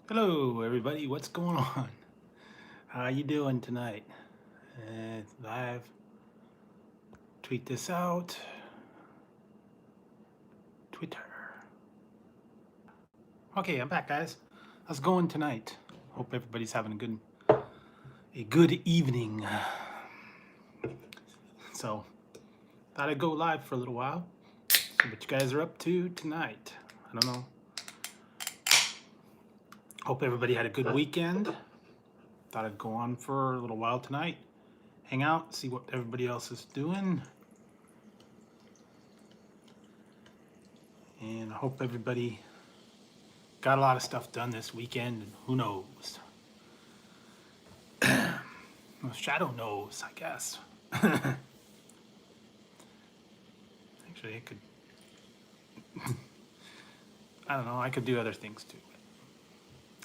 Hello everybody, what's going on? How you doing tonight? It's live. Tweet this out. Twitter. Okay, I'm back guys. How's it going tonight? Hope everybody's having a good evening. So thought I'd go live for a little while. See what you guys are up to tonight. I don't know. Hope everybody had a good weekend. Thought I'd go on for a little while tonight. Hang out, see what everybody else is doing. And I hope everybody got a lot of stuff done this weekend, and who knows? Well, Shadow knows, I guess. Actually, I could, I don't know, I could do other things too.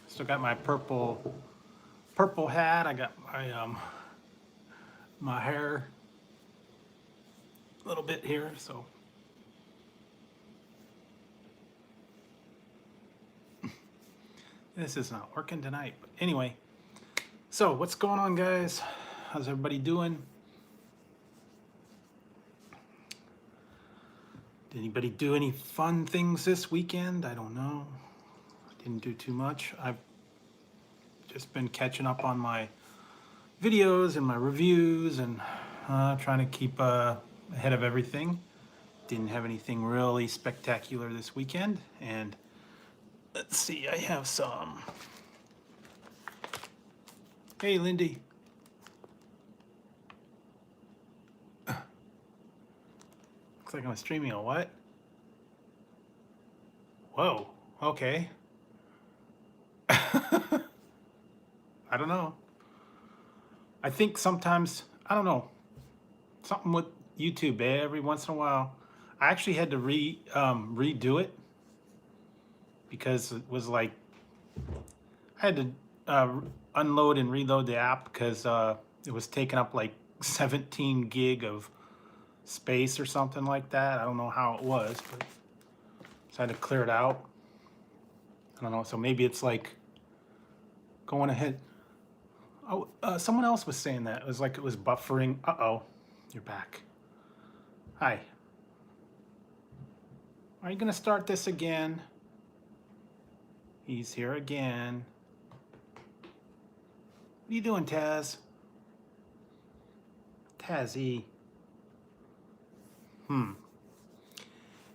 Still got my purple hat. I got my hair a little bit here, so. This is not working tonight, but anyway. So what's going on, guys? How's everybody doing? Did anybody do any fun things this weekend? I don't know. Didn't do too much. I've just been catching up on my videos and my reviews and trying to keep ahead of everything. Didn't have anything really spectacular this weekend. And let's see, I have some. Hey, Lindy. Looks like I'm streaming a what? Whoa, okay. I don't know. I think sometimes, I don't know, something with YouTube every once in a while. I actually had to redo it because it was like, I had to unload and reload the app because it was taking up like 17 gig of space or something like that. I don't know how it was, but so I had to clear it out. I don't know, so maybe it's like going ahead. Oh, someone else was saying that. It was like it was buffering. Uh-oh, you're back. Hi. Are you gonna start this again? He's here again. What are you doing, Taz? Tazzy.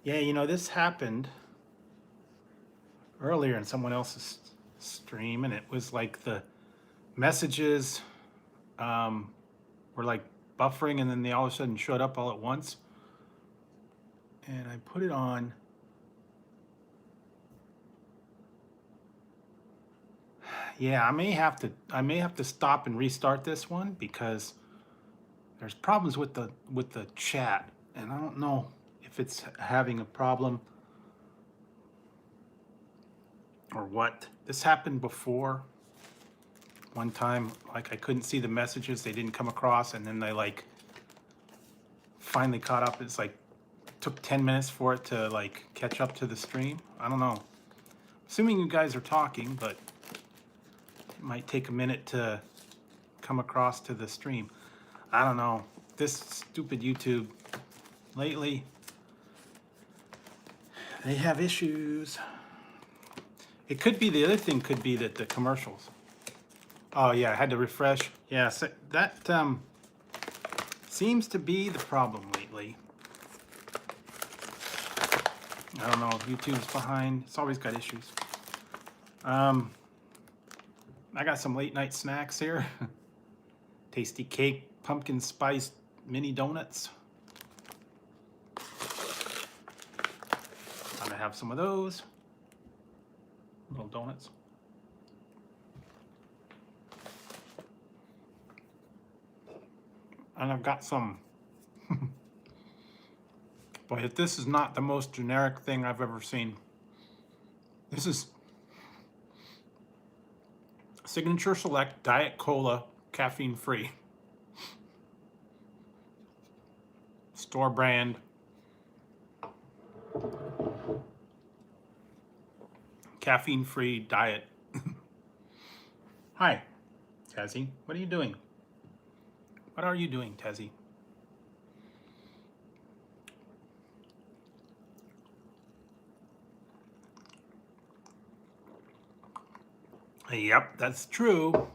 Yeah, you know, this happened earlier in someone else's stream, and it was like the messages were like buffering, and then they all of a sudden showed up all at once. And I put it on. Yeah, I may have to stop and restart this one because there's problems with the chat, and I don't know if it's having a problem or what. This happened before. One time, like I couldn't see the messages, they didn't come across, and then they like finally caught up. It's like took 10 minutes for it to like catch up to the stream. I don't know. Assuming you guys are talking, but it might take a minute to come across to the stream. I don't know. This stupid YouTube lately, they have issues. It could be, the other thing could be that the commercials. Oh yeah, I had to refresh. Yeah, so that seems to be the problem lately. I don't know if YouTube's behind. It's always got issues. I got some late night snacks here. Tasty cake, pumpkin spice mini donuts. I'm gonna have some of those. Little donuts. And I've got some. But if this is not the most generic thing I've ever seen. This is Signature Select Diet Cola, caffeine free. Store brand. Caffeine free diet Hi, Tazzy. What are you doing? What are you doing, Tazzy? Yep, that's true.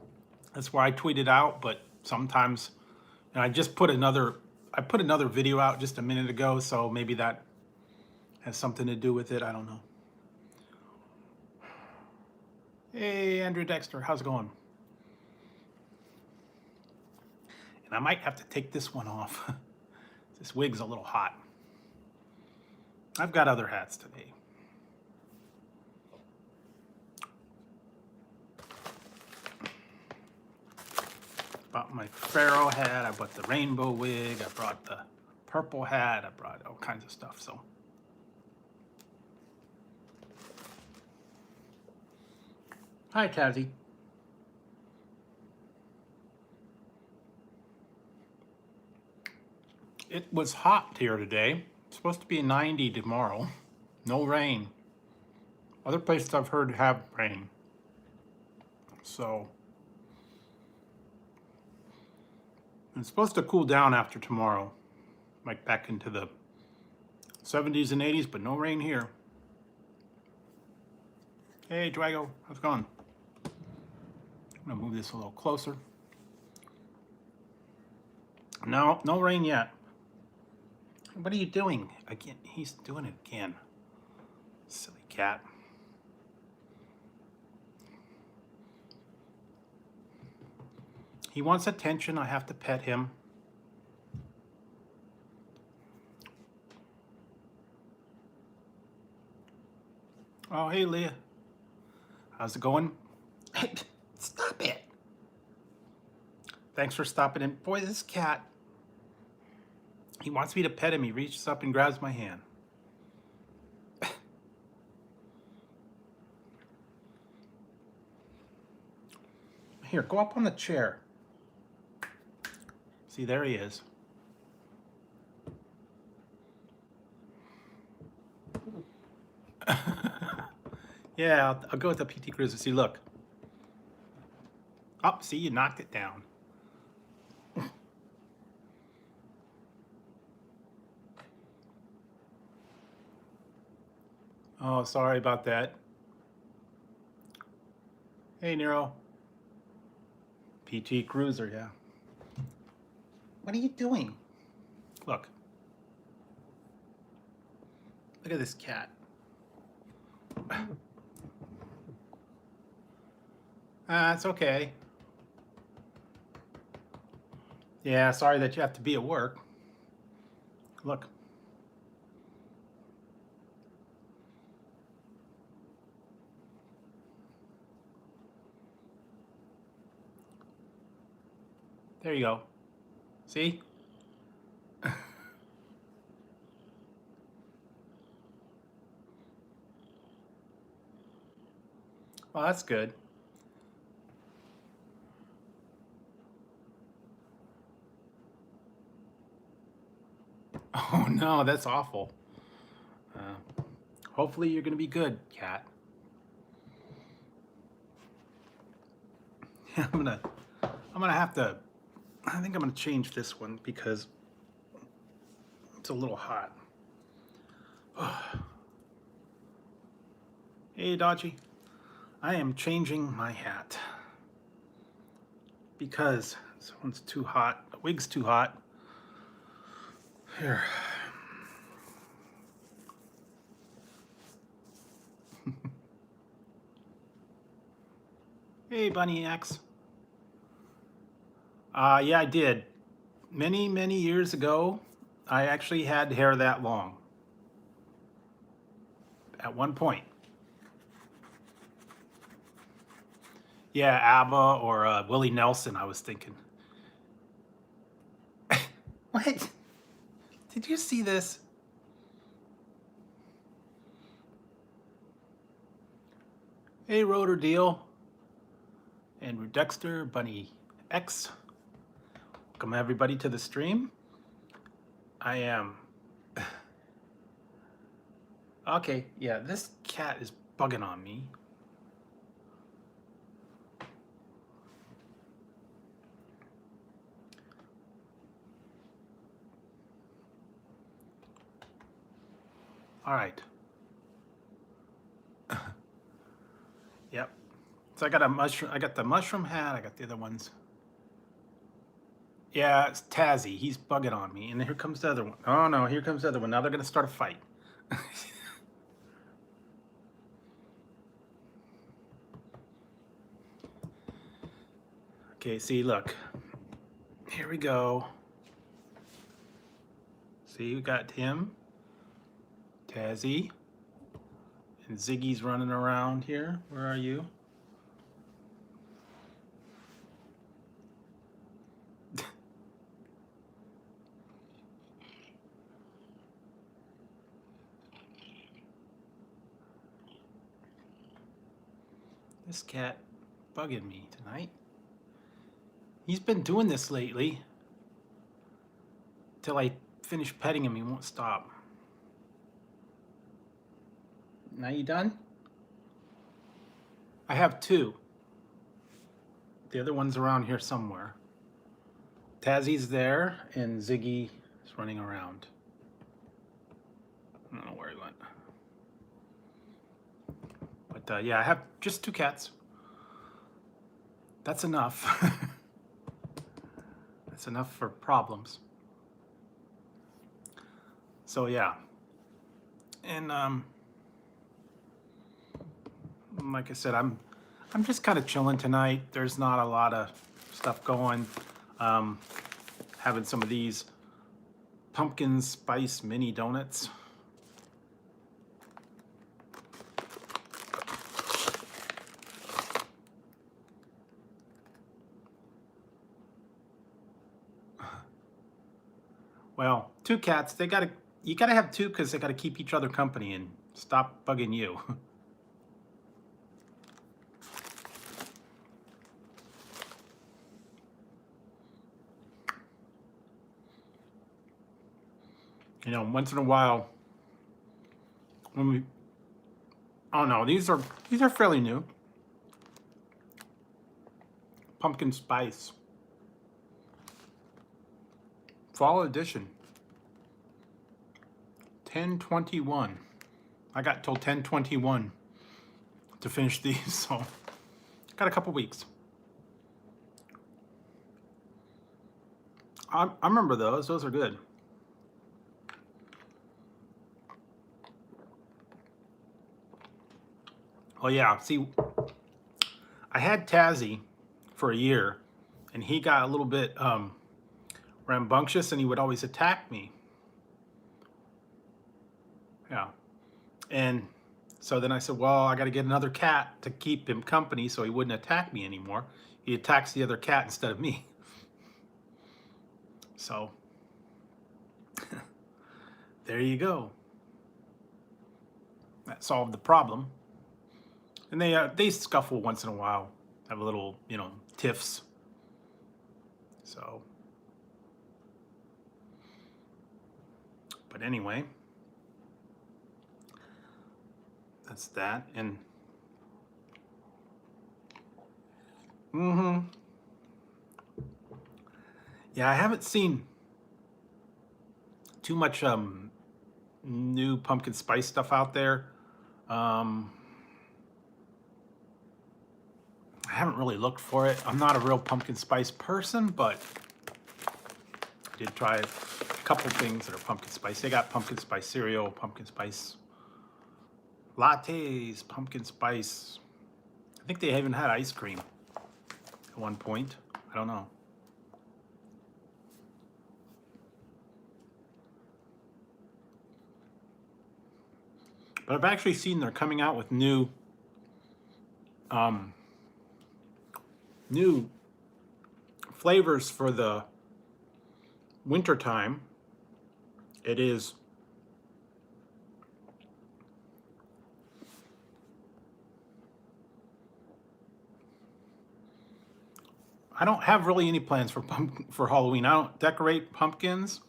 That's why I tweeted out, but sometimes, and I just put another, I put another video out just a minute ago, so maybe that has something to do with it. I don't know. Hey, Andrew Dexter, how's it going? And I might have to take this one off. This wig's a little hot. I've got other hats today. Bought my Pharaoh hat, I bought the rainbow wig, I brought the purple hat, I brought all kinds of stuff, so. Hi, Tazzy. It was hot here today. It's supposed to be 90 tomorrow. No rain. Other places I've heard have rain. So it's supposed to cool down after tomorrow. Like back into the 70s and 80s, but no rain here. Hey, Drago, how's it going? I'm gonna move this a little closer. No, no rain yet. What are you doing? Again, he's doing it again. Silly cat. He wants attention, I have to pet him. Oh, hey, Leah. How's it going? Stop it. Thanks for stopping in. Boy, this cat, he wants me to pet him. He reaches up and grabs my hand. Here, go up on the chair. See, there he is. Yeah, I'll go with the PT Cruiser. See, look. Oh, see, you knocked it down. Oh, sorry about that. Hey, Nero. PT Cruiser, yeah. What are you doing? Look. Look at this cat. It's okay. Yeah, sorry that you have to be at work. Look. There you go. See? Well, that's good. Oh no, that's awful. Hopefully you're gonna be good, cat. I'm gonna have to, I think I'm gonna change this one because it's a little hot. Hey, Dodgy. I am changing my hat because this one's too hot. The wig's too hot. Here. Hey, Bunny X. Yeah, I did. Many, many years ago, I actually had hair that long. At one point. Yeah, ABBA or Willie Nelson, I was thinking. What? Did you see this? Hey, Rotor Deal. Andrew Dexter, Bunny X. Welcome everybody to the stream. I am... Okay, yeah, this cat is bugging on me. All right. Yep. So I got a mushroom. I got the mushroom hat. I got the other ones. Yeah, it's Tazzy. He's bugging on me. And here comes the other one. Oh no, here comes the other one. Now they're gonna start a fight. Okay, see, look. Here we go. See, we got him, Tazzy, and Ziggy's running around here. Where are you? This cat bugging me tonight. He's been doing this lately. Till I finish petting him, he won't stop. Now you done? I have two. The other one's around here somewhere. Tazzy's there, and Ziggy is running around. I don't know where he went. But yeah, I have just two cats. That's enough. That's enough for problems. So yeah. And like I said, I'm just kind of chilling tonight. There's not a lot of stuff going. Having some of these pumpkin spice mini donuts. Well, two cats, you gotta have two because they gotta keep each other company and stop bugging you. You know, once in a while, oh no, these are fairly new. Pumpkin spice. Fall edition. 10/21. I got till 10/21 to finish these, so got a couple weeks. I remember those. Those are good. Oh yeah, see, I had Tazzy for a year, and he got a little bit rambunctious, and he would always attack me. Yeah, and so then I said, well, I got to get another cat to keep him company so he wouldn't attack me anymore. He attacks the other cat instead of me. So there you go. That solved the problem. And they scuffle once in a while, have a little, you know, tiffs. So, but anyway, that's that. And yeah, I haven't seen too much new pumpkin spice stuff out there. I haven't really looked for it. I'm not a real pumpkin spice person, but I did try a couple things that are pumpkin spice. They got pumpkin spice cereal, pumpkin spice lattes, pumpkin spice. I think they even had ice cream at one point. I don't know. But I've actually seen they're coming out with new flavors for the winter time. It is I don't have really any plans for Halloween. I don't decorate pumpkins.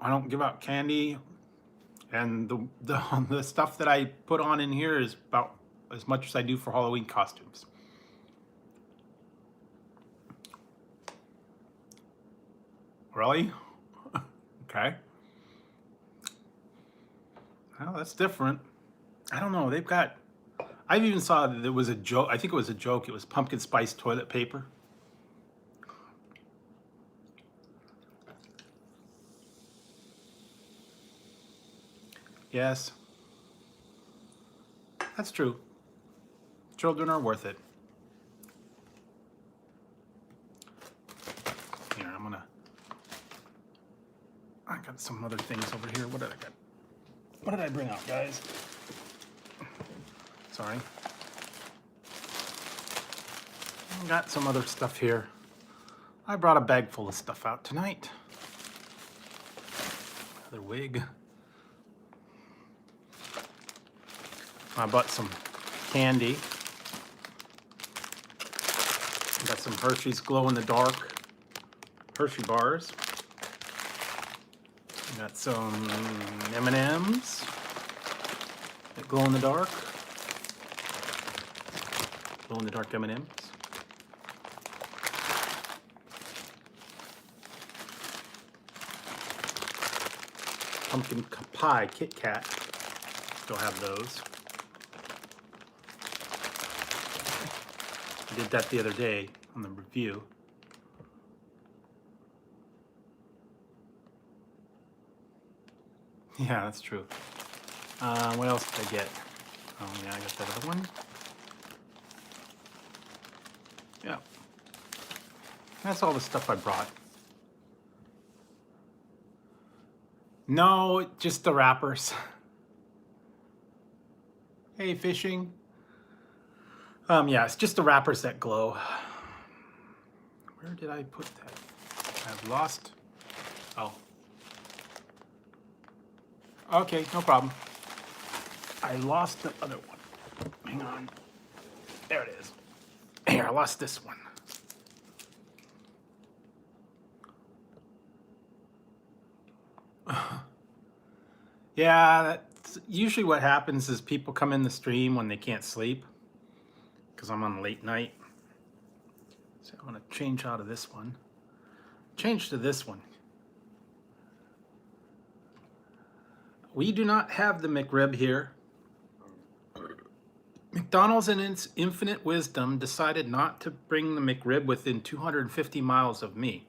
I don't give out candy, and the stuff that I put on in here is about as much as I do for Halloween costumes. Really? Okay. Well, that's different. I don't know. They've got. I've even saw that there was a joke. I think it was a joke. It was pumpkin spice toilet paper. Yes, that's true. Children are worth it. Here, I got some other things over here. What did I got? What did I bring out, guys? Sorry. I got some other stuff here. I brought a bag full of stuff out tonight. Another wig. I bought some candy. Got some Hershey's glow-in-the-dark Hershey bars. Got some M&Ms that glow-in-the-dark. Glow-in-the-dark M&Ms. Pumpkin pie Kit Kat. Still have those. I did that the other day on the review. Yeah, that's true. What else did I get? Oh yeah, I got that other one. Yeah. That's all the stuff I brought. No, just the wrappers. Hey, fishing. Yeah, it's just the wrappers that glow. Where did I put that? I've lost. Oh. Okay, no problem. I lost the other one. Hang on. There it is. Here, I lost this one. Yeah, that's usually what happens is people come in the stream when they can't sleep because I'm on late night. So I'm going to change out of this one. Change to this one. We do not have the McRib here. McDonald's in its infinite wisdom decided not to bring the McRib within 250 miles of me.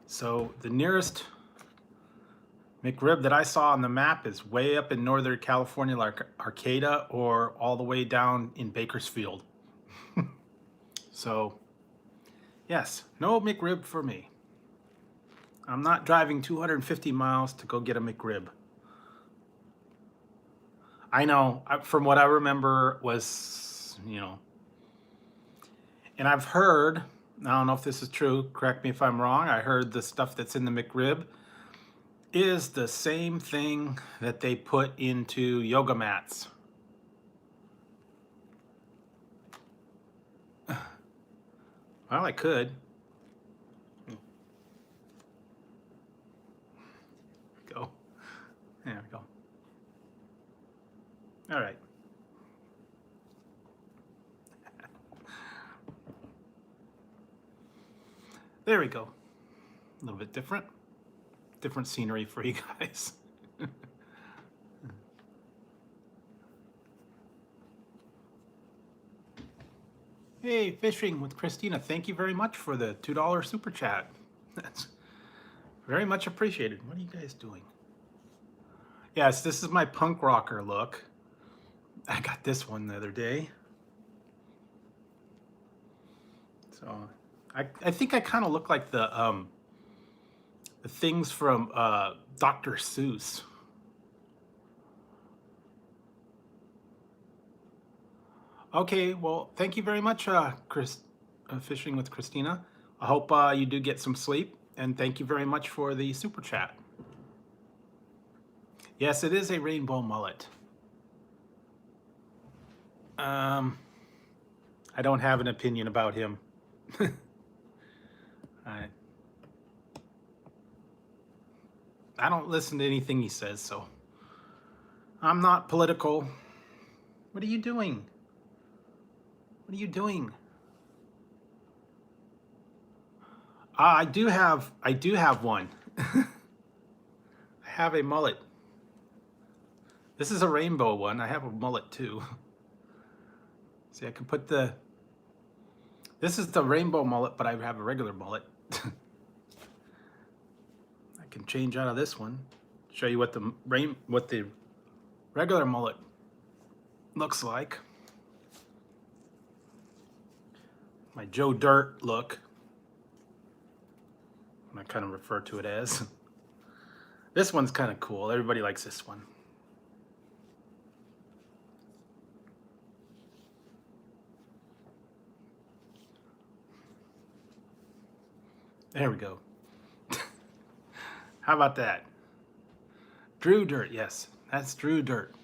So the nearest McRib that I saw on the map is way up in Northern California, like Arcata, or all the way down in Bakersfield. So, yes, no McRib for me. I'm not driving 250 miles to go get a McRib. I know, from what I remember was, and I've heard, I don't know if this is true, correct me if I'm wrong, I heard the stuff that's in the McRib is the same thing that they put into yoga mats. Well, I could. Go. There we go. All right. There we go. A little bit different. Different scenery for you guys. Hey, Fishing with Christina, thank you very much for the $2 super chat. That's very much appreciated. What are you guys doing? Yes, this is my punk rocker look. I got this one the other day. So I think I kind of look like the things from Dr. Seuss. Okay, well, thank you very much, Fishing with Christina. I hope you do get some sleep, and thank you very much for the super chat. Yes, it is a rainbow mullet. I don't have an opinion about him. I don't listen to anything he says, so I'm not political. What are you doing? What are you doing? I do have one. I have a mullet. This is a rainbow one. I have a mullet too. See, I can put this is the rainbow mullet, but I have a regular mullet. I can change out of this one. Show you what the regular mullet looks like. My Joe Dirt look. I kind of refer to it as. This one's kind of cool. Everybody likes this one. There we go. How about that? Drew Dirt, yes. That's Drew Dirt.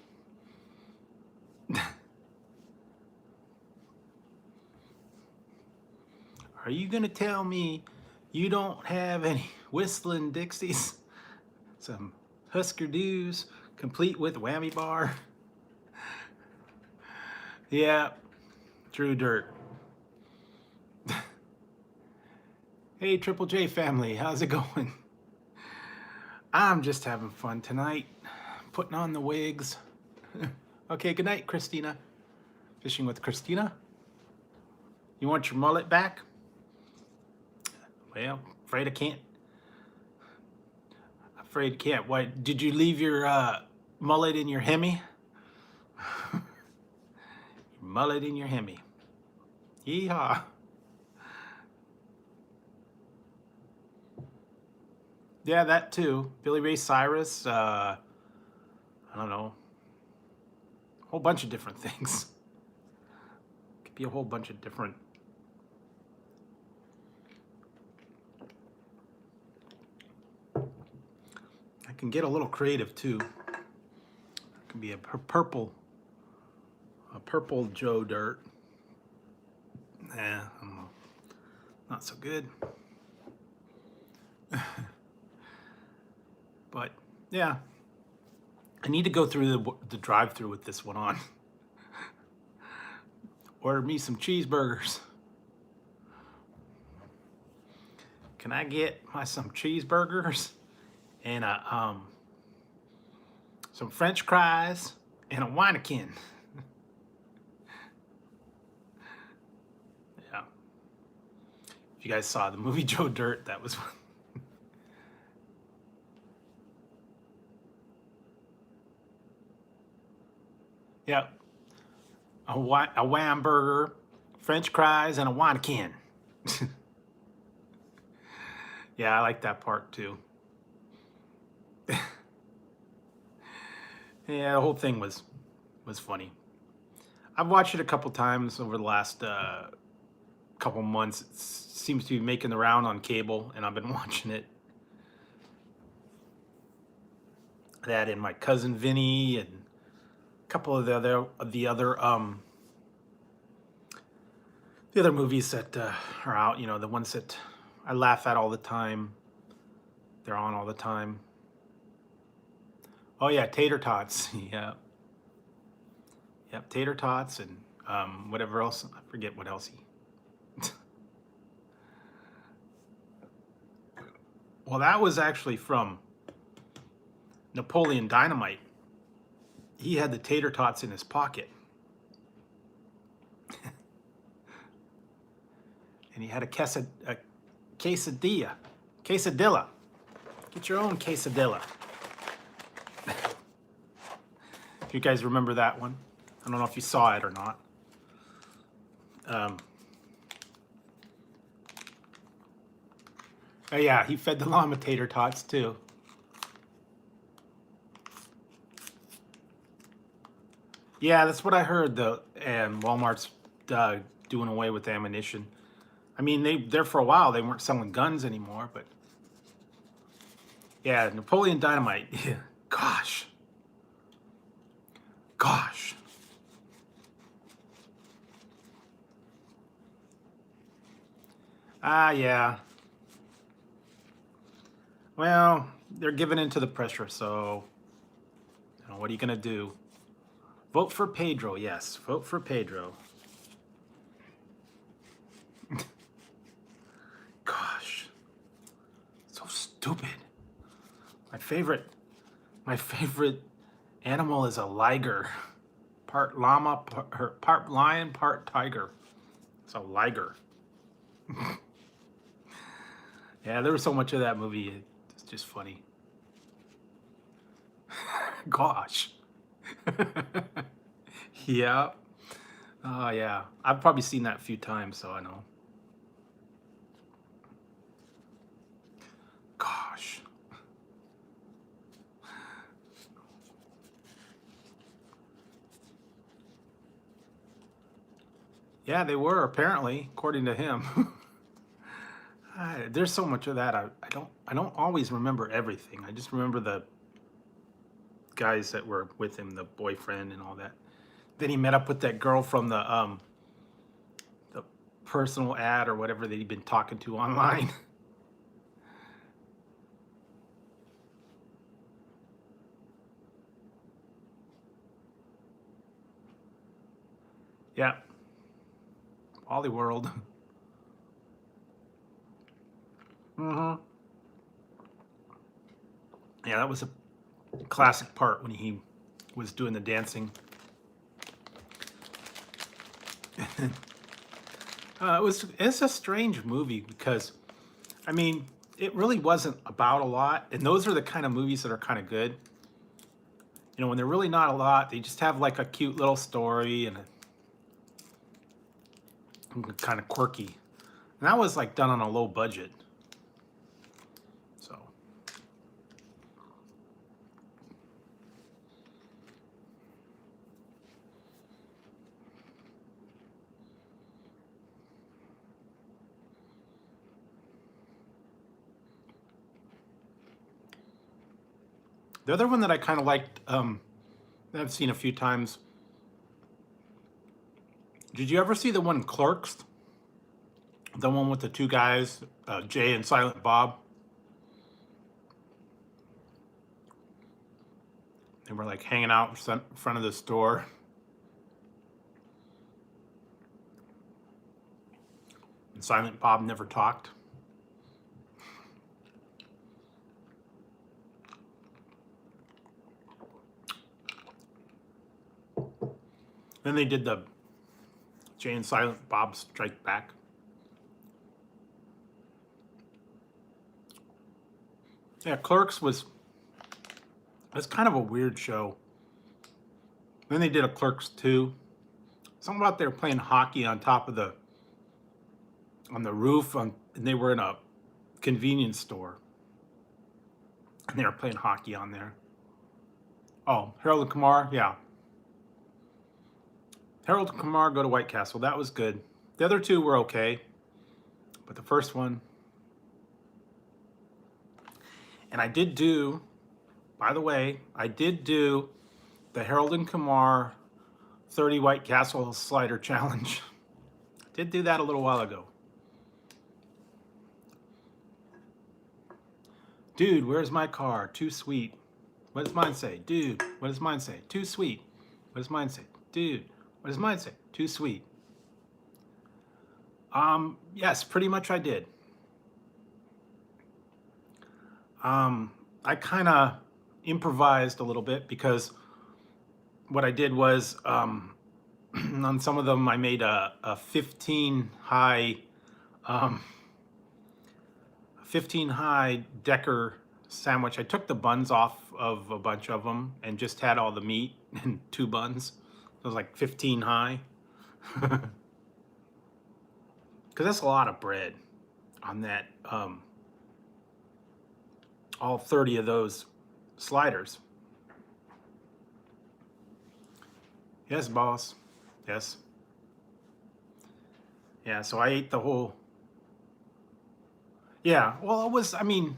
Are you gonna tell me you don't have any Whistling Dixies? Some Husker Doos, complete with whammy bar? Yeah, Drew Dirt. Hey, Triple J family, how's it going? I'm just having fun tonight, putting on the wigs. Okay, good night, Christina. Fishing with Christina. You want your mullet back? Well, afraid I can't. Afraid I can't. Why, did you leave your mullet in your Hemi? Your mullet in your Hemi. Yeehaw. Yeah, that too. Billy Ray Cyrus. I don't know. A whole bunch of different things. Could be a whole bunch of different. I can get a little creative too. It can be a purple Joe Dirt. Nah, I don't know. Not so good. But yeah, I need to go through the drive-through with this one on. Order me some cheeseburgers. Can I get some cheeseburgers and some French fries and a Weineken? Yeah. If you guys saw the movie Joe Dirt, that was one. Yep. A wham burger, French fries, and a Weineken. Yeah, I like that part too. Yeah, the whole thing was funny. I've watched it a couple times over the last couple months. It seems to be making the round on cable, and I've been watching it. That and My Cousin Vinny and couple of the other movies that are out, you know, the ones that I laugh at all the time. They're on all the time. Oh yeah, Tater Tots. Yeah. Yep, Tater Tots and whatever else. I forget what else he. Well, that was actually from Napoleon Dynamite. He had the tater tots in his pocket. And he had a quesadilla. Quesadilla. Get your own quesadilla. If you guys remember that one. I don't know if you saw it or not. Oh yeah, he fed the llama tater tots too. Yeah, that's what I heard. And Walmart's doing away with ammunition. I mean, there for a while they weren't selling guns anymore, but yeah, Napoleon Dynamite. Yeah. Gosh. Yeah. Well, they're giving in to the pressure, so you know, what are you gonna do? Vote for Pedro, yes. Vote for Pedro. Gosh. stupid. My favorite animal is a liger. Part llama, part lion, part tiger. It's a liger. Yeah, there was so much of that movie. It's just funny. Gosh. Yeah. Oh, yeah. I've probably seen that a few times, so I know. Gosh. Yeah, they were, apparently, according to him. There's so much of that. I don't always remember everything. I just remember the guys that were with him, the boyfriend and all that. Then he met up with that girl from the personal ad or whatever that he'd been talking to online. Yeah. Wally World. Mm-hmm. Yeah, that was a classic part when he was doing the dancing. It's a strange movie because, I mean, it really wasn't about a lot, and those are the kind of movies that are kind of good. You know, when they're really not a lot, they just have like a cute little story and kind of quirky. And that was like done on a low budget. So. The other one that I kind of liked, that I've seen a few times. Did you ever see the one Clerks? The one with the two guys, Jay and Silent Bob? They were like hanging out in front of the store. And Silent Bob never talked. Then they did the Jay and Silent Bob Strike Back. Yeah, Clerks was kind of a weird show. Then they did a Clerks 2. Something about they were playing hockey on top of on the roof, and they were in a convenience store. And they were playing hockey on there. Oh, Harold and Kumar, yeah. Harold and Kumar Go to White Castle. That was good. The other two were okay, but the first one. And I did do, by the way, I did do the Harold and Kumar 30 White Castle Slider Challenge. Did do that a little while ago. Dude, where's my car? Too sweet. What does mine say? Dude, what does mine say? Too sweet. What does mine say? Dude, what does mine say? Too sweet. Yes, pretty much I did. I kind of improvised a little bit because what I did was, on some of them I made a 15 high, 15 high Decker sandwich. I took the buns off of a bunch of them and just had all the meat and 2 buns. It was like 15 high. Because that's a lot of bread on that, all 30 of those sliders. Yes, boss. Yes. Yeah, so I ate the whole. Yeah, well, it was, I mean,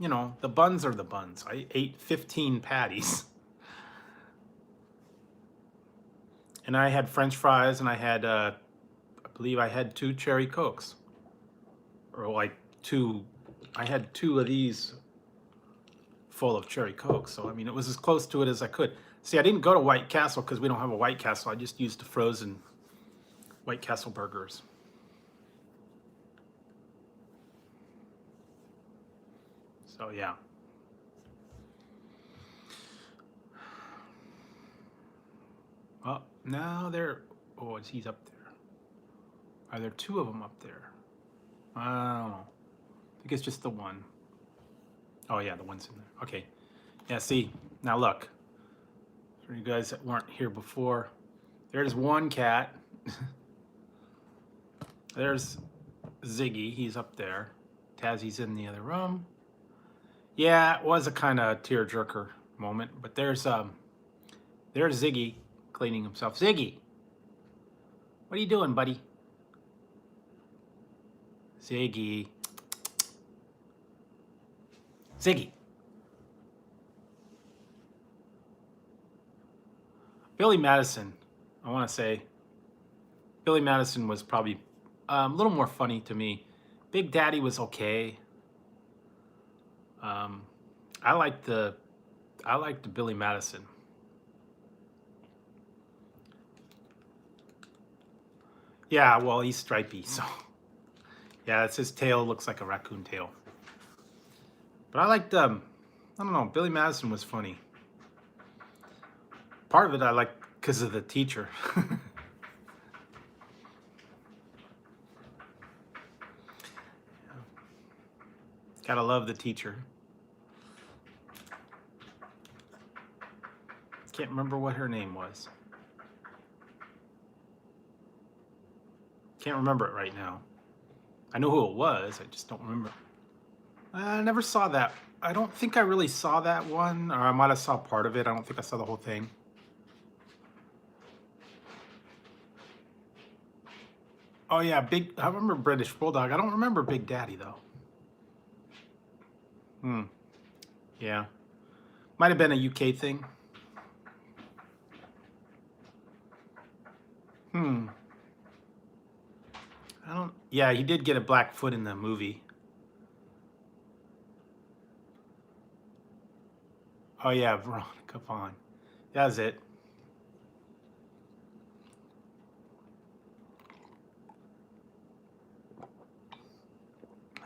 you know, the buns are the buns. I ate 15 patties. And I had French fries, and I had, I believe I had 2 cherry Cokes. Or like 2, I had 2 of these full of cherry Cokes. So, I mean, it was as close to it as I could. See, I didn't go to White Castle because we don't have a White Castle. I just used the frozen White Castle burgers. So yeah. Oh, now there. Oh, he's up there. Are there two of them up there? I don't know. I think it's just the one. Oh yeah, the one's in there. Okay. Yeah, see, now look. For you guys that weren't here before, there's one cat. There's Ziggy, he's up there. Tazzy's in the other room. Yeah, it was a kind of tearjerker moment, but there's Ziggy cleaning himself. Ziggy, what are you doing, buddy? Ziggy. Ziggy. Billy Madison, I want to say, Billy Madison was probably a little more funny to me. Big Daddy was okay. I liked the Billy Madison. Yeah, well, he's stripy, so yeah, it's his tail looks like a raccoon tail. But I liked I don't know, Billy Madison was funny. Part of it I liked because of the teacher. Gotta love the teacher. Can't remember what her name was. Can't remember it right now. I know who it was, I just don't remember. I never saw that. I don't think I really saw that one, or I might have saw part of it. I don't think I saw the whole thing. Oh yeah, I remember British Bulldog. I don't remember Big Daddy though. Yeah. Might have been a UK thing. Yeah, he did get a black foot in the movie. Oh yeah, Veronica Vaughn. That was it.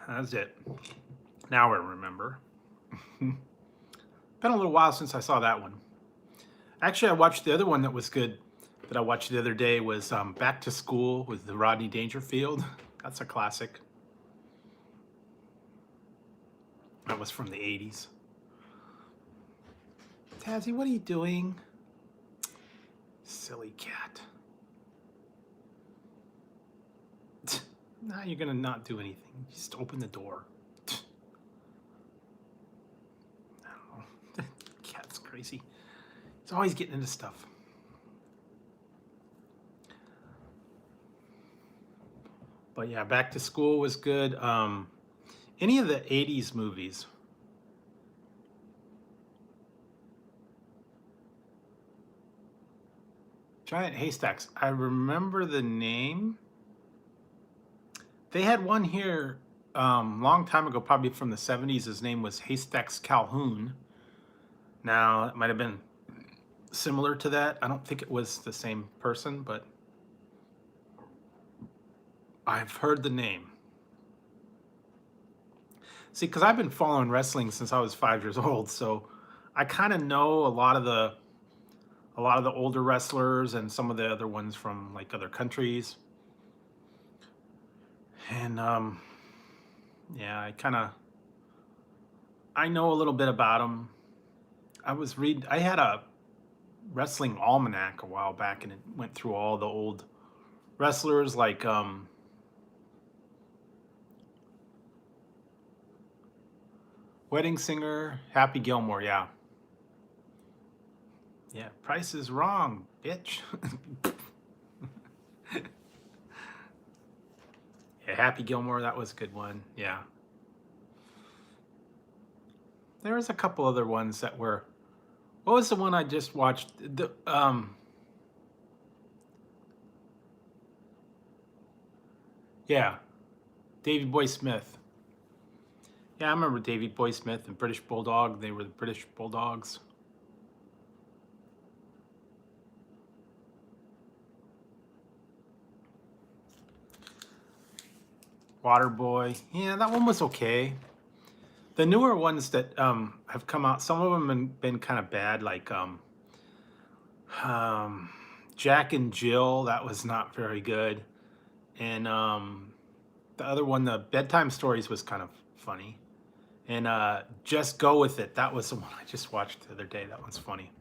That's it. Now I remember. Been a little while since I saw that one. Actually, I watched the other one that was good that I watched the other day was Back to School with the Rodney Dangerfield. That's a classic. That was from the 80s. Tazzy, what are you doing? Silly cat. Now you're gonna not do anything. Just open the door. I don't know. The cat's crazy. He's always getting into stuff. But yeah, Back to School was good. Any of the 80s movies. Giant Haystacks. I remember the name. They had one here long time ago, probably from the 70s. His name was Haystacks Calhoun. Now, it might have been similar to that. I don't think it was the same person, but I've heard the name. See, because I've been following wrestling since I was 5 years old, so I kind of know a lot of the older wrestlers and some of the other ones from like other countries. And yeah, I know a little bit about them. I had a wrestling almanac a while back, and it went through all the old wrestlers like Wedding Singer, Happy Gilmore, yeah. Yeah, Price is Wrong, bitch. Yeah, Happy Gilmore, that was a good one, yeah. There was a couple other ones that were, what was the one I just watched? Yeah, Davy Boy Smith. Yeah, I remember Davy Boy Smith and British Bulldog. They were the British Bulldogs. Waterboy. Yeah, that one was okay. The newer ones that have come out, some of them have been kind of bad, like um, Jack and Jill. That was not very good, and the other one, the bedtime stories, was kind of funny. And Just Go With It. That was the one I just watched the other day. That one's funny.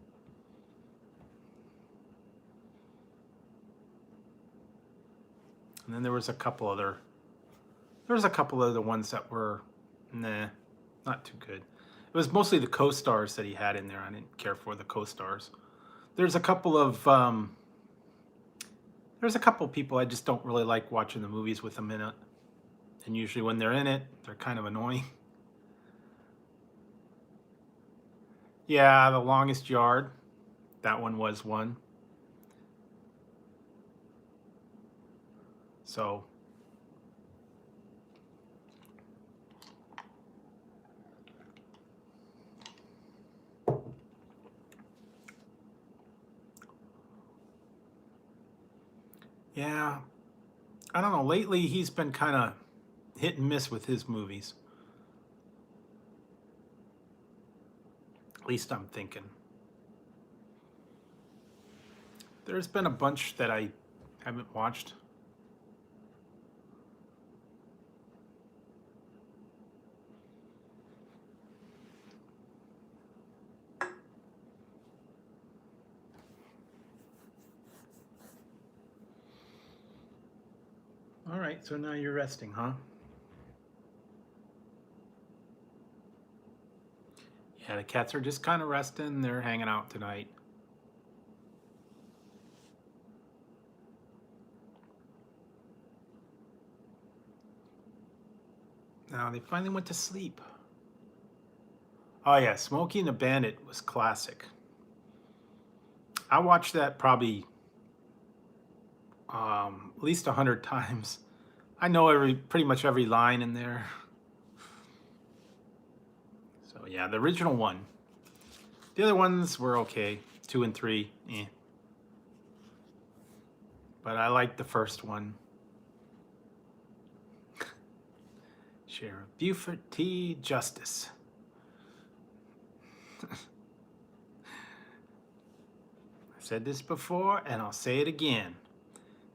And then there was a couple other ones that were, nah, not too good. It was mostly the co-stars that he had in there. I didn't care for the co-stars. There's a couple people I just don't really like watching the movies with them in it. And usually when they're in it, they're kind of annoying. Yeah, The Longest Yard. That one was one. So yeah, I don't know. Lately, he's been kind of hit and miss with his movies. At least I'm thinking. There's been a bunch that I haven't watched. All right, so now you're resting, huh? Yeah, the cats are just kind of resting. They're hanging out tonight. Now they finally went to sleep. Oh yeah, Smokey and the Bandit was classic. I watched that probably at least 100 times. I know pretty much every line in there. So yeah, the original one. The other ones were okay. 2 and 3, eh. But I liked the first one. Sheriff Buford T. Justice. I said this before and I'll say it again.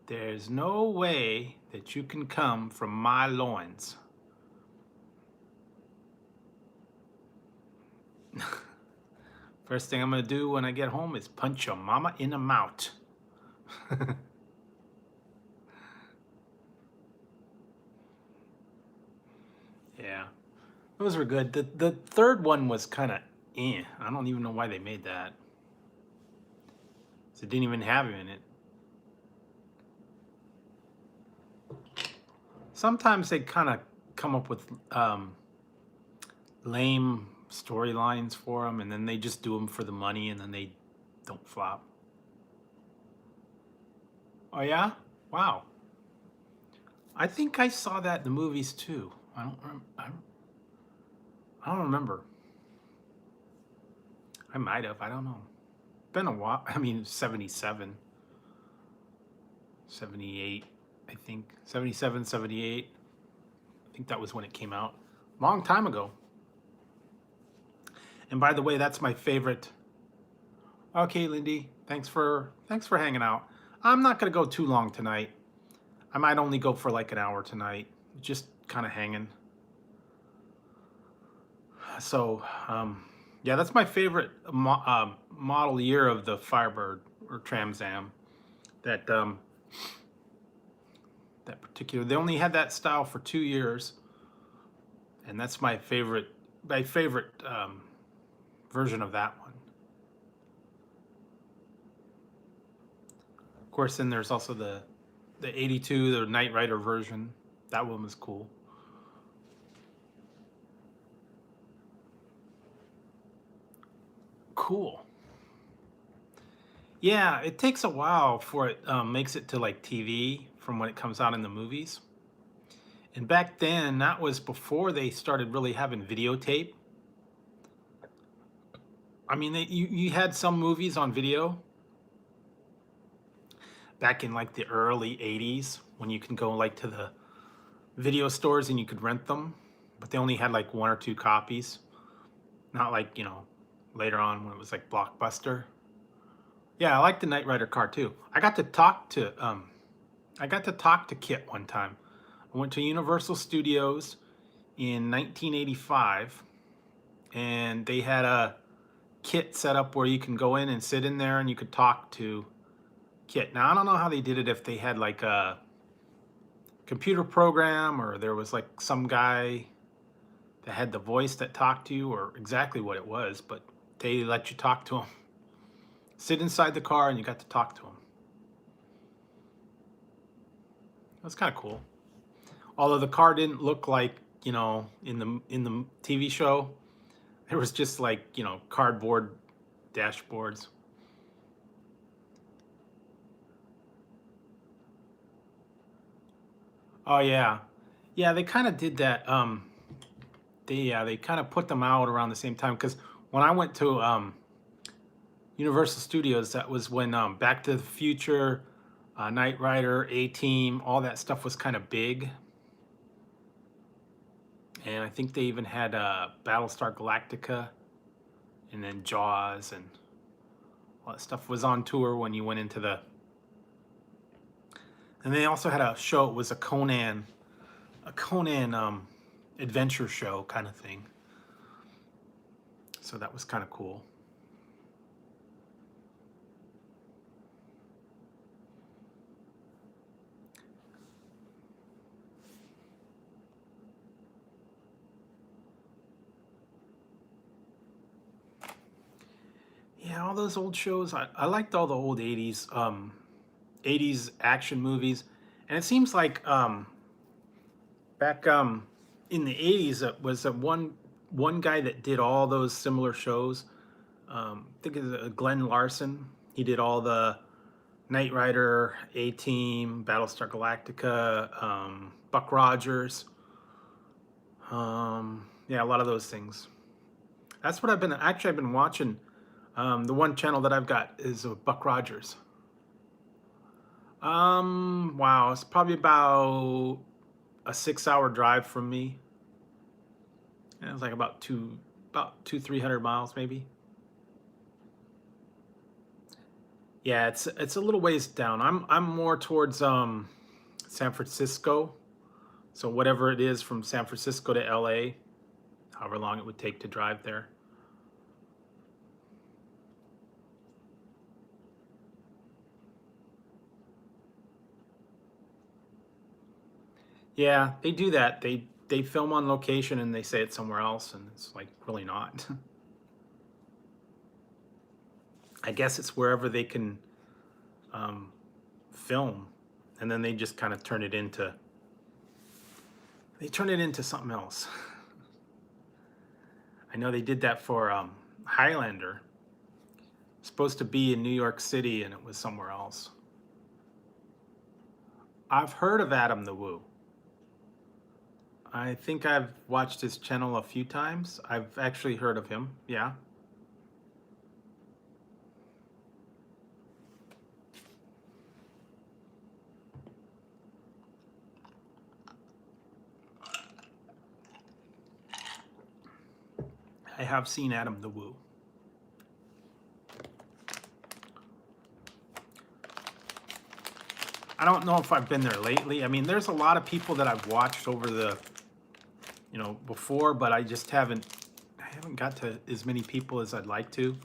There's no way that you can come from my loins. First thing I'm gonna do when I get home is punch your mama in the mouth. Yeah, those were good. The third one was kind of eh. I don't even know why they made that. So it didn't even have him in it. Sometimes they kind of come up with lame storylines for them, and then they just do them for the money, and then they don't flop. Oh yeah? Wow. I think I saw that in the movies too. I don't remember. I might have. I don't know. Been a while. I mean, 77, 78, I think. 77, 78. I think that was when it came out. Long time ago. And by the way, that's my favorite. Okay, Lindy, thanks for hanging out. I'm not gonna go too long tonight. I might only go for like an hour tonight, just kind of hanging. So, yeah, that's my favorite model year of the Firebird or Tram Zam. That that particular, they only had that style for 2 years, and that's my favorite version of that one. Of course, then there's also the 82, the Knight Rider version. That one was cool. Cool. Yeah, it takes a while for it makes it to like TV from when it comes out in the movies. And back then, that was before they started really having videotape. I mean, you had some movies on video back in like the early 80s when you can go like to the video stores and you could rent them. but they only had like 1 or 2 copies. Not like, later on when it was like Blockbuster. Yeah, I like the Knight Rider car too. I got to talk to Kit one time. I went to Universal Studios in 1985, and they had a Kit set up where you can go in and sit in there and you could talk to Kit. Now, I don't know how they did it, if they had like a computer program or there was like some guy that had the voice that talked to you, or exactly what it was, but they let you talk to him. Sit inside the car and you got to talk to him. That's kind of cool. Although the car didn't look like, in the TV show, there was just like, cardboard dashboards. Oh yeah. Yeah, they kind of did that. They kind of put them out around the same time, because when I went to Universal Studios, that was when Back to the Future, Knight Rider, A-Team, all that stuff was kind of big. And I think they even had Battlestar Galactica, and then Jaws, and all that stuff was on tour when you went into the... And they also had a show, it was a Conan adventure show kind of thing. So that was kind of cool. Yeah, all those old shows. I liked all the old 80s action movies. And it seems like back in the 80s, it was one guy that did all those similar shows. I think it's Glenn Larson. He did all the Knight Rider, A-Team, Battlestar Galactica, Buck Rogers. Yeah, a lot of those things. That's what I've been watching. The one channel that I've got is Buck Rogers. Wow, it's probably about a 6-hour drive from me. And it was like about 300 miles maybe. Yeah, it's a little ways down. I'm more towards San Francisco. So whatever it is from San Francisco to LA, however long it would take to drive there. Yeah, they do that. They film on location and they say it's somewhere else, and it's like really not. I guess it's wherever they can film, and then they just kind of turn it into something else. I know they did that for Highlander. Supposed to be in New York City, and it was somewhere else. I've heard of Adam the Woo. I think I've watched his channel a few times. I've actually heard of him, yeah. I have seen Adam the Woo. I don't know if I've been there lately. I mean, there's a lot of people that I've watched over the, before, but I just haven't got to as many people as I'd like to.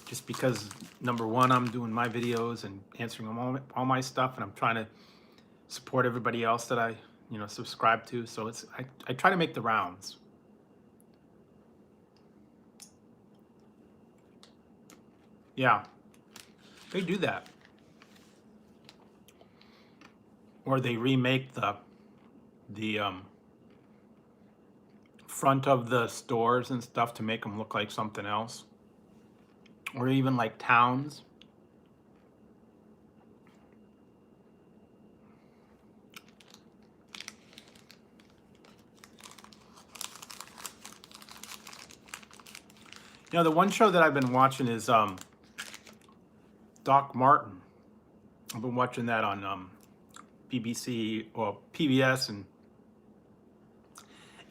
Just because, number one, I'm doing my videos and answering all my stuff, and I'm trying to support everybody else that I, subscribe to. So I try to make the rounds. Yeah, they do that. Or they remake the front of the stores and stuff to make them look like something else. Or even like towns. The one show that I've been watching is Doc Martin. I've been watching that on BBC or PBS, and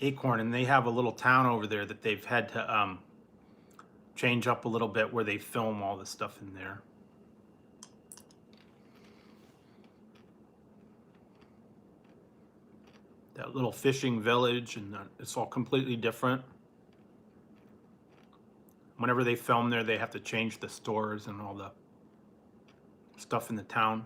Acorn, and they have a little town over there that they've had to change up a little bit where they film all the stuff in there. That little fishing village, and it's all completely different. Whenever they film there, they have to change the stores and all the stuff in the town.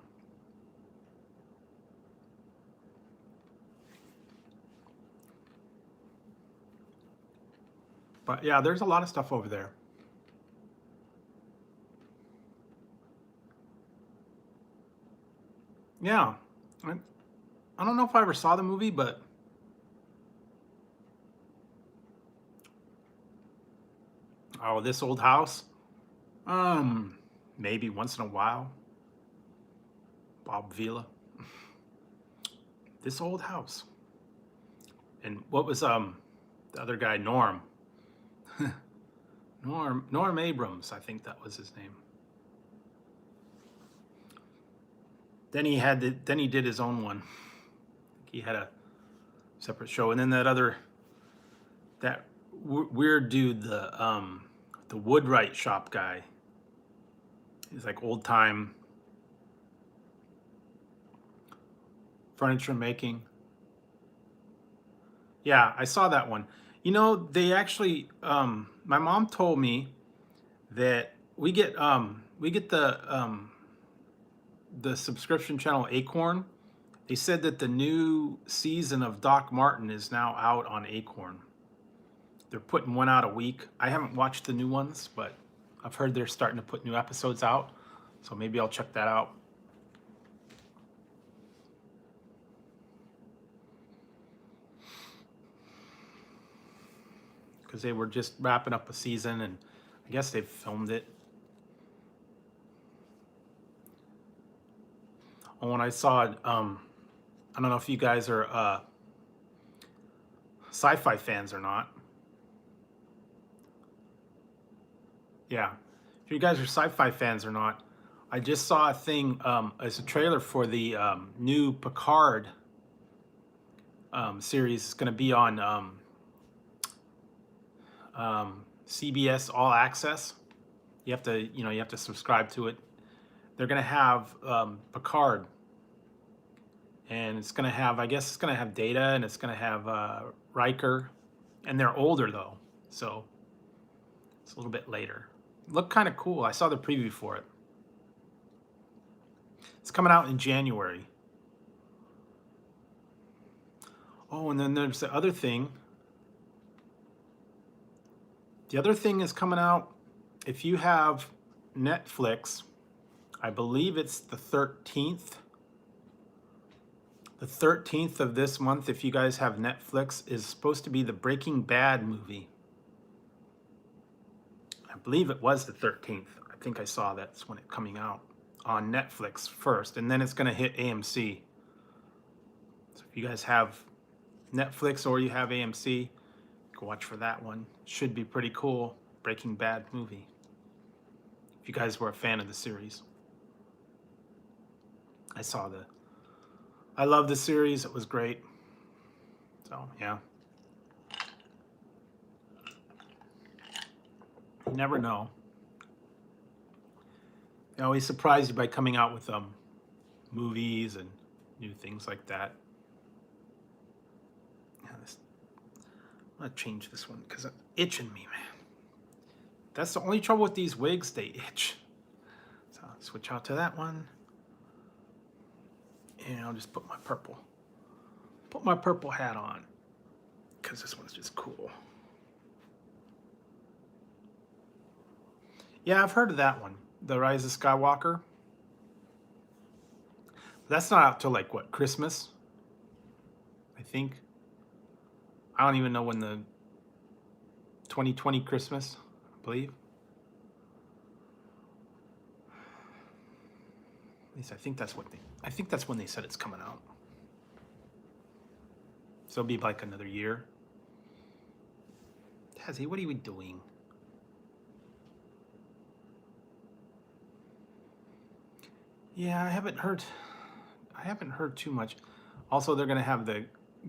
But yeah, there's a lot of stuff over there. Yeah. I don't know if I ever saw the movie, but oh, This Old House? Maybe once in a while. Bob Vila. This Old House. And what was the other guy, Norm? Norm Abrams, I think that was his name. Then he did his own one. He had a separate show, and then that weird dude, the Woodwright shop guy. He's like old time furniture making. Yeah, I saw that one. You know, they actually, my mom told me that we get the subscription channel Acorn. They said that the new season of Doc Martin is now out on Acorn. They're putting one out a week. I haven't watched the new ones, but I've heard they're starting to put new episodes out. So maybe I'll check that out. Because they were just wrapping up a season, and I guess they've filmed it. Oh, when I saw it, I don't know if you guys are sci-fi fans or not. Yeah, if you guys are sci-fi fans or not, I just saw a thing as a trailer for the new Picard series. It's going to be on CBS All Access. You have to subscribe to it. They're going to have Picard, and it's going to have, I guess it's going to have Data, and it's going to have Riker, and they're older though, so it's a little bit later. Looked kind of cool. I saw the preview for it. It's coming out in January. Oh, and then there's the other thing. The other thing is coming out, if you have Netflix, I believe it's the 13th. The 13th of this month, if you guys have Netflix, is supposed to be the Breaking Bad movie. I believe it was the 13th. I think I saw that's when it's coming out on Netflix first, and then it's going to hit AMC. So if you guys have Netflix or you have AMC, go watch for that one. Should be pretty cool. Breaking Bad movie. If you guys were a fan of the series. I love the series. It was great. So, yeah. You never know. They always surprise you by coming out with movies and new things like that. Yeah, I'm gonna change this one because it's itching me, man. That's the only trouble with these wigs, they itch. So I'll switch out to that one. And I'll just put my purple hat on because this one's just cool. Yeah, I've heard of that one, The Rise of Skywalker. That's not out till like what, Christmas? I think. I don't even know when the 2020 Christmas, I believe. At least I think that's when they said it's coming out. So it'll be like another year. Tazzy, what are you doing? Yeah, I haven't heard too much. Also, they're gonna have the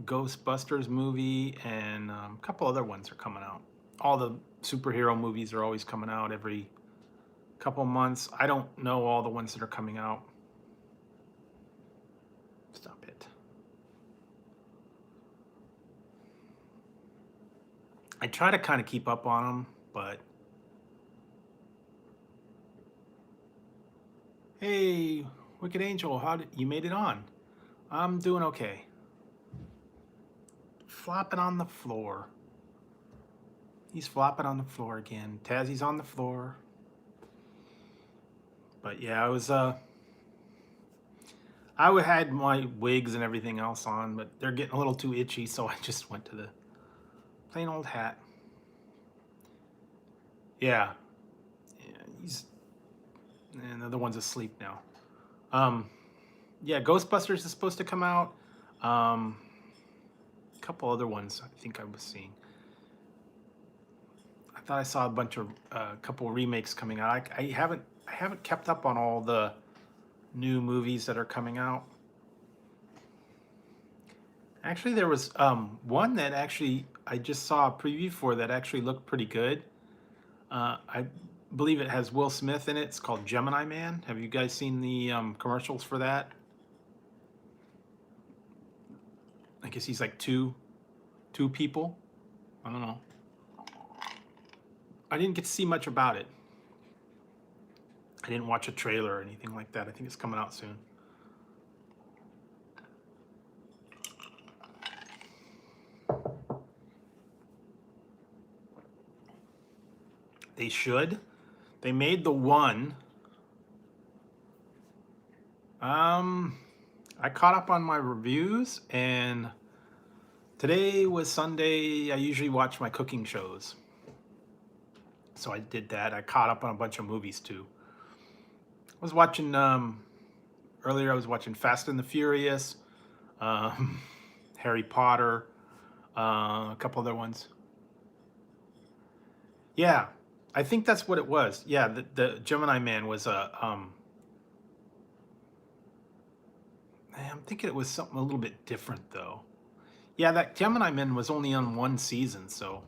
Ghostbusters movie, and a couple other ones are coming out. All the superhero movies are always coming out every couple months. I don't know all the ones that are coming out. Stop it. I try to kind of keep up on them, but hey, Wicked Angel, how did you made it on? I'm doing okay. Flopping on the floor. He's flopping on the floor again. Tazzy's on the floor. But yeah, I had my wigs and everything else on, but they're getting a little too itchy, so I just went to the plain old hat. Yeah. And the other one's asleep now. Yeah, Ghostbusters is supposed to come out. A couple other ones I think I was seeing. I thought I saw a couple remakes coming out. I haven't kept up on all the new movies that are coming out. Actually, there was one that I just saw a preview for that actually looked pretty good. I believe it has Will Smith in it. It's called Gemini Man. Have you guys seen the commercials for that? I guess he's like two people. I don't know. I didn't get to see much about it. I didn't watch a trailer or anything like that. I think it's coming out soon. They should. They made the one. I caught up on my reviews, and today was Sunday. I usually watch my cooking shows. So I did that. I caught up on a bunch of movies too. I was watching, earlier I was watching Fast and the Furious, Harry Potter, a couple other ones. Yeah, I think that's what it was. Yeah, the Gemini Man was I'm thinking it was something a little bit different though. Yeah, that Gemini Man was only on one season, so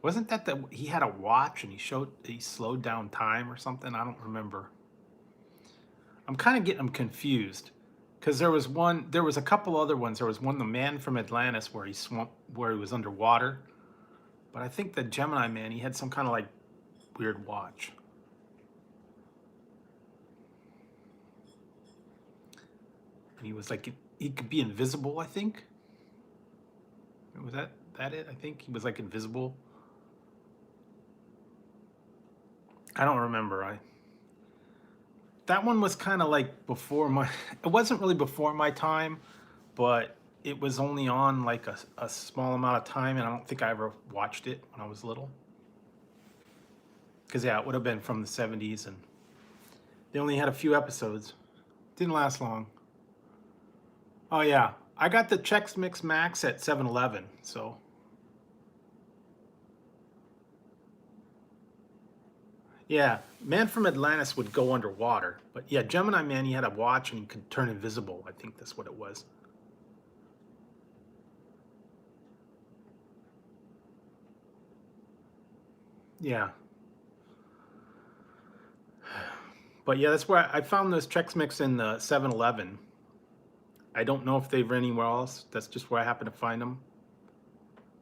wasn't that he had a watch and he slowed down time or something? I don't remember. I'm kind of getting them confused because there was a couple other ones. There was one, The Man from Atlantis, where he was underwater. But I think the Gemini Man, he had some kind of like weird watch. And he was like, he could be invisible, I think. Was that it? I think he was like invisible. I don't remember. That one was kind of like before my, it wasn't really before my time, but it was only on like a small amount of time, and I don't think I ever watched it when I was little. Because yeah, it would have been from the 70s, and they only had a few episodes. Didn't last long. Oh yeah, I got the Chex Mix Max at 7-Eleven, so. Yeah, Man from Atlantis would go underwater, but yeah, Gemini Man, he had a watch and he could turn invisible. I think that's what it was. Yeah. But yeah, that's where I found those Chex Mix in the 7-Eleven. I don't know if they've anywhere else. That's just where I happen to find them.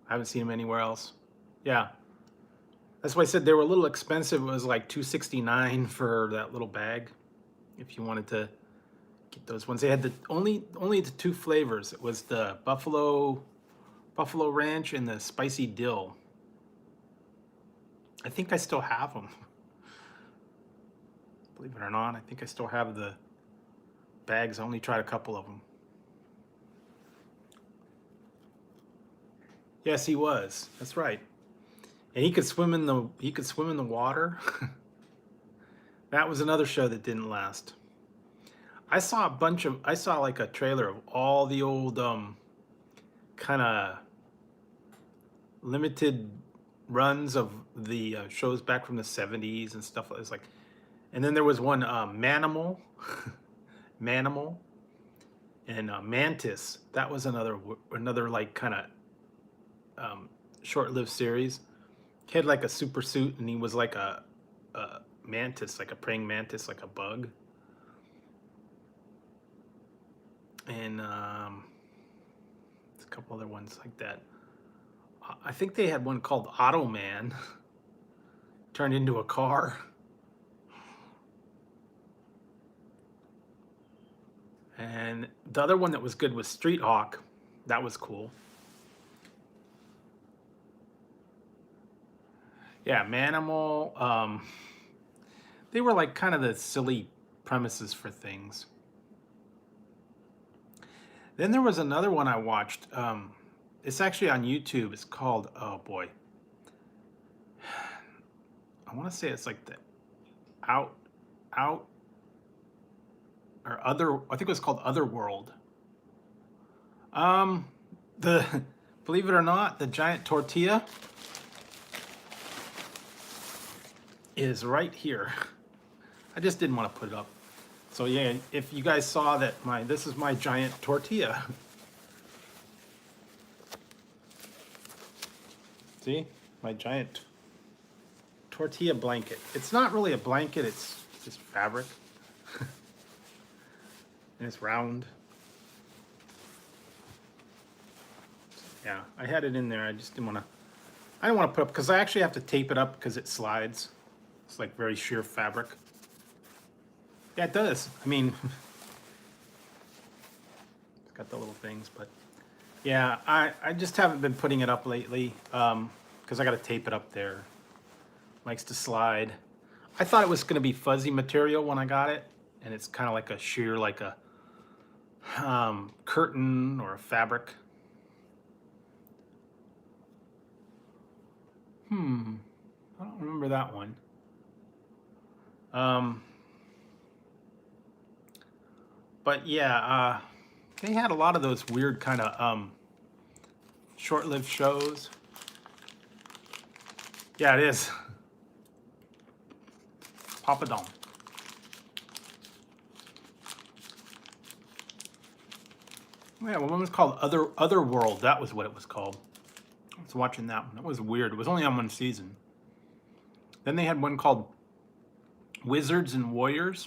I haven't seen them anywhere else. Yeah. That's why I said they were a little expensive. It was like $2.69 for that little bag. If you wanted to get those ones, they had only the two flavors. It was the Buffalo Ranch and the Spicy Dill. I think I still have them. Believe it or not, I think I still have the bags. I only tried a couple of them. Yes, he was. That's right. And he could swim in the water. That was another show that didn't last. I saw like a trailer of all the old kind of limited runs of the shows back from the 70s and stuff. It was like, and then there was one Manimal. Manimal. And Mantis, that was another like kind of short-lived series. He had like a super suit, and he was like a mantis, like a praying mantis, like a bug. And a couple other ones like that. I think they had one called Auto Man, turned into a car. And the other one that was good was Street Hawk. That was cool. Yeah, Manimal. They were like kind of the silly premises for things. Then there was another one I watched. It's actually on YouTube. It's called, oh boy, I want to say it's like the out or other. I think it was called Otherworld. The believe it or not, the giant tortilla is right here. I just didn't want to put it up. So yeah, if you guys saw that, this is my giant tortilla. See, my giant tortilla blanket. It's not really a blanket, it's just fabric. And it's round. Yeah, I had it in there. I just didn't want to. I didn't want to put up because I actually have to tape it up because it slides. It's like very sheer fabric. Yeah, it does. I mean, it's got the little things, but yeah, I just haven't been putting it up lately because I got to tape it up there. Likes to slide. I thought it was going to be fuzzy material when I got it, and it's kind of like a sheer, like a curtain or a fabric. I don't remember that one. But yeah, they had a lot of those weird kind of short-lived shows. Yeah, it is. Papadon. Yeah, one was called Otherworld. That was what it was called. I was watching that one. That was weird. It was only on one season. Then they had one called Wizards and Warriors.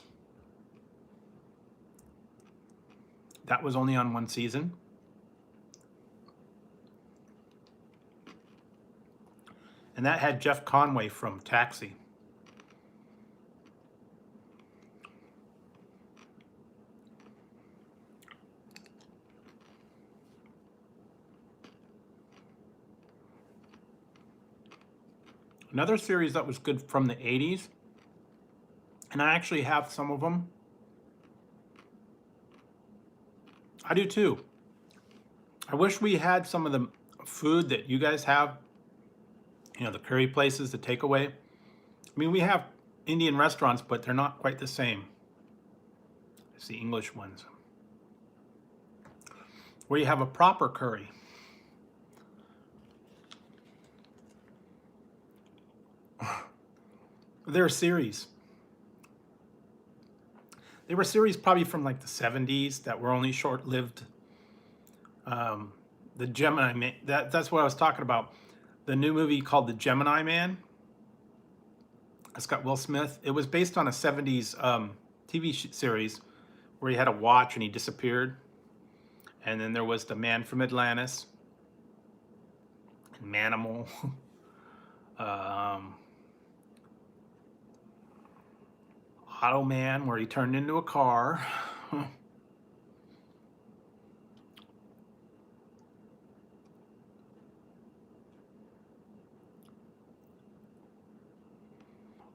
That was only on one season. And that had Jeff Conway from Taxi. Another series that was good from the 80s, and I actually have some of them. I do too. I wish we had some of the food that you guys have, you know, the curry places, the takeaway. I mean, we have Indian restaurants, but they're not quite the same as the English ones, where you have a proper curry. They're a series. They were series probably from like the 70s that were only short-lived. The Gemini Man, that's what I was talking about. The new movie called The Gemini Man. It's got Will Smith. It was based on a 70s TV series where he had a watch and he disappeared. And then there was The Man from Atlantis, and Manimal. Auto Man, where he turned into a car.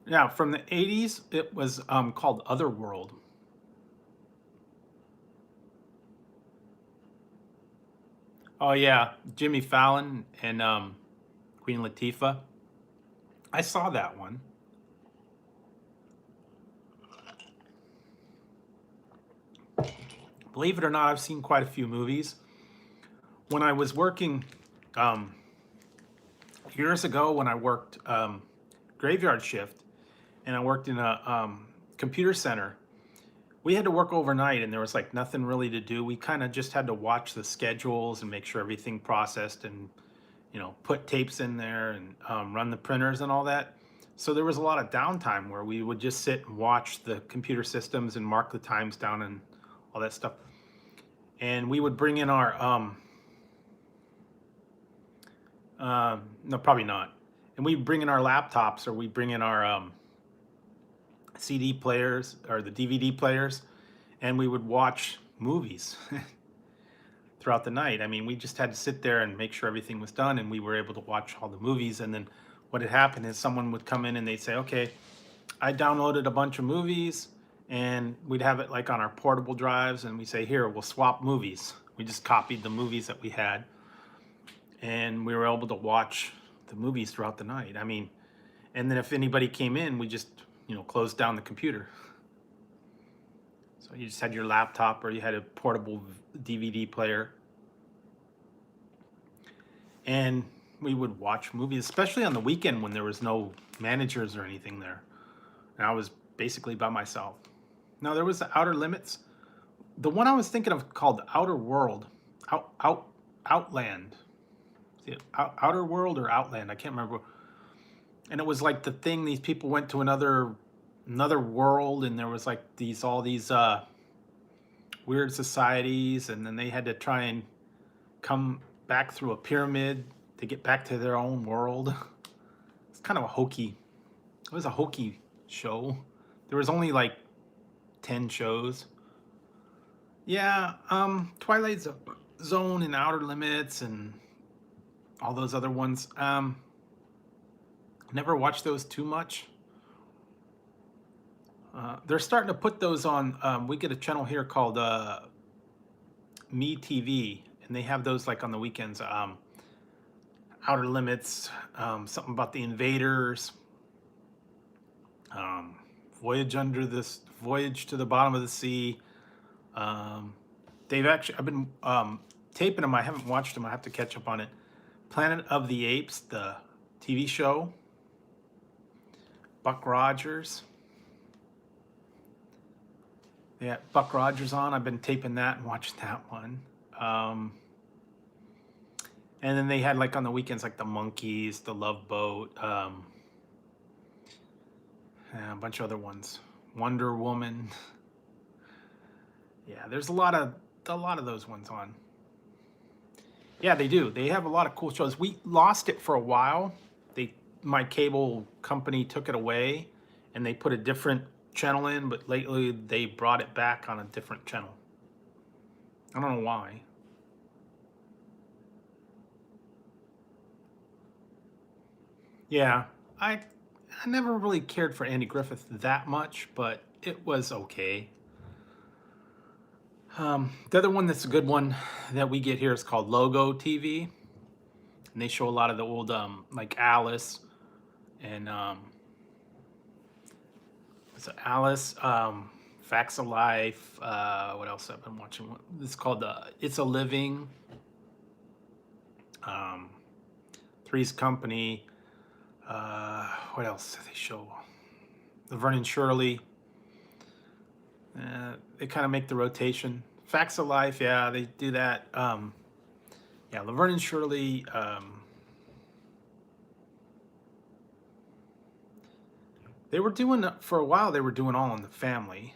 Yeah, from the 80s, it was called Otherworld. Oh yeah, Jimmy Fallon and Queen Latifah. I saw that one. Believe it or not, I've seen quite a few movies. When I was working years ago, when I worked graveyard shift, and I worked in a computer center, we had to work overnight, and there was like nothing really to do. We kind of just had to watch the schedules and make sure everything processed, and put tapes in there, and run the printers and all that. So there was a lot of downtime where we would just sit and watch the computer systems and mark the times down and all that stuff. And we would bring in our no, probably not. And we bring in our laptops, or we bring in our CD players or the DVD players, and we would watch movies throughout the night. I mean, we just had to sit there and make sure everything was done, and we were able to watch all the movies. And then what had happened is someone would come in and they'd say, okay, I downloaded a bunch of movies, and we'd have it like on our portable drives, and we say, here, we'll swap movies. We just copied the movies that we had, and we were able to watch the movies throughout the night. I mean, and then if anybody came in, we just, closed down the computer. So you just had your laptop, or you had a portable DVD player, and we would watch movies, especially on the weekend when there was no managers or anything there. And I was basically by myself. Now, there was the Outer Limits. The one I was thinking of called Outer World, Outland. Outer World or Outland, I can't remember. And it was like the thing, these people went to another world, and there was like all these weird societies, and then they had to try and come back through a pyramid to get back to their own world. It's kind of it was a hokey show. There was only like 10 shows. Yeah, Twilight Zone and Outer Limits and all those other ones. Never watched those too much. They're starting to put those on. We get a channel here called Me TV, and they have those like on the weekends. Outer Limits, something about the invaders, Voyage to the Bottom of the Sea. I've been taping them. I haven't watched them. I have to catch up on it. Planet of the Apes, the TV show. Buck Rogers. Yeah, Buck Rogers on. I've been taping that and watching that one. And then they had like on the weekends like the Monkeys, the Love Boat, a bunch of other ones. Wonder Woman. Yeah, there's a lot of those ones on. Yeah, they do. They have a lot of cool shows. We lost it for a while. My cable company took it away, and they put a different channel in, but lately they brought it back on a different channel. I don't know why. Yeah, I never really cared for Andy Griffith that much, but it was okay. The other one that's a good one that we get here is called Logo TV, and they show a lot of the old like Alice and Alice, Facts of Life. What else I've been watching? This is called It's a Living. Three's Company. What else do they show? Laverne and Shirley. They kind of make the rotation. Facts of Life, yeah, they do that. Yeah, Laverne and Shirley. They were doing for a while. They were doing All in the Family,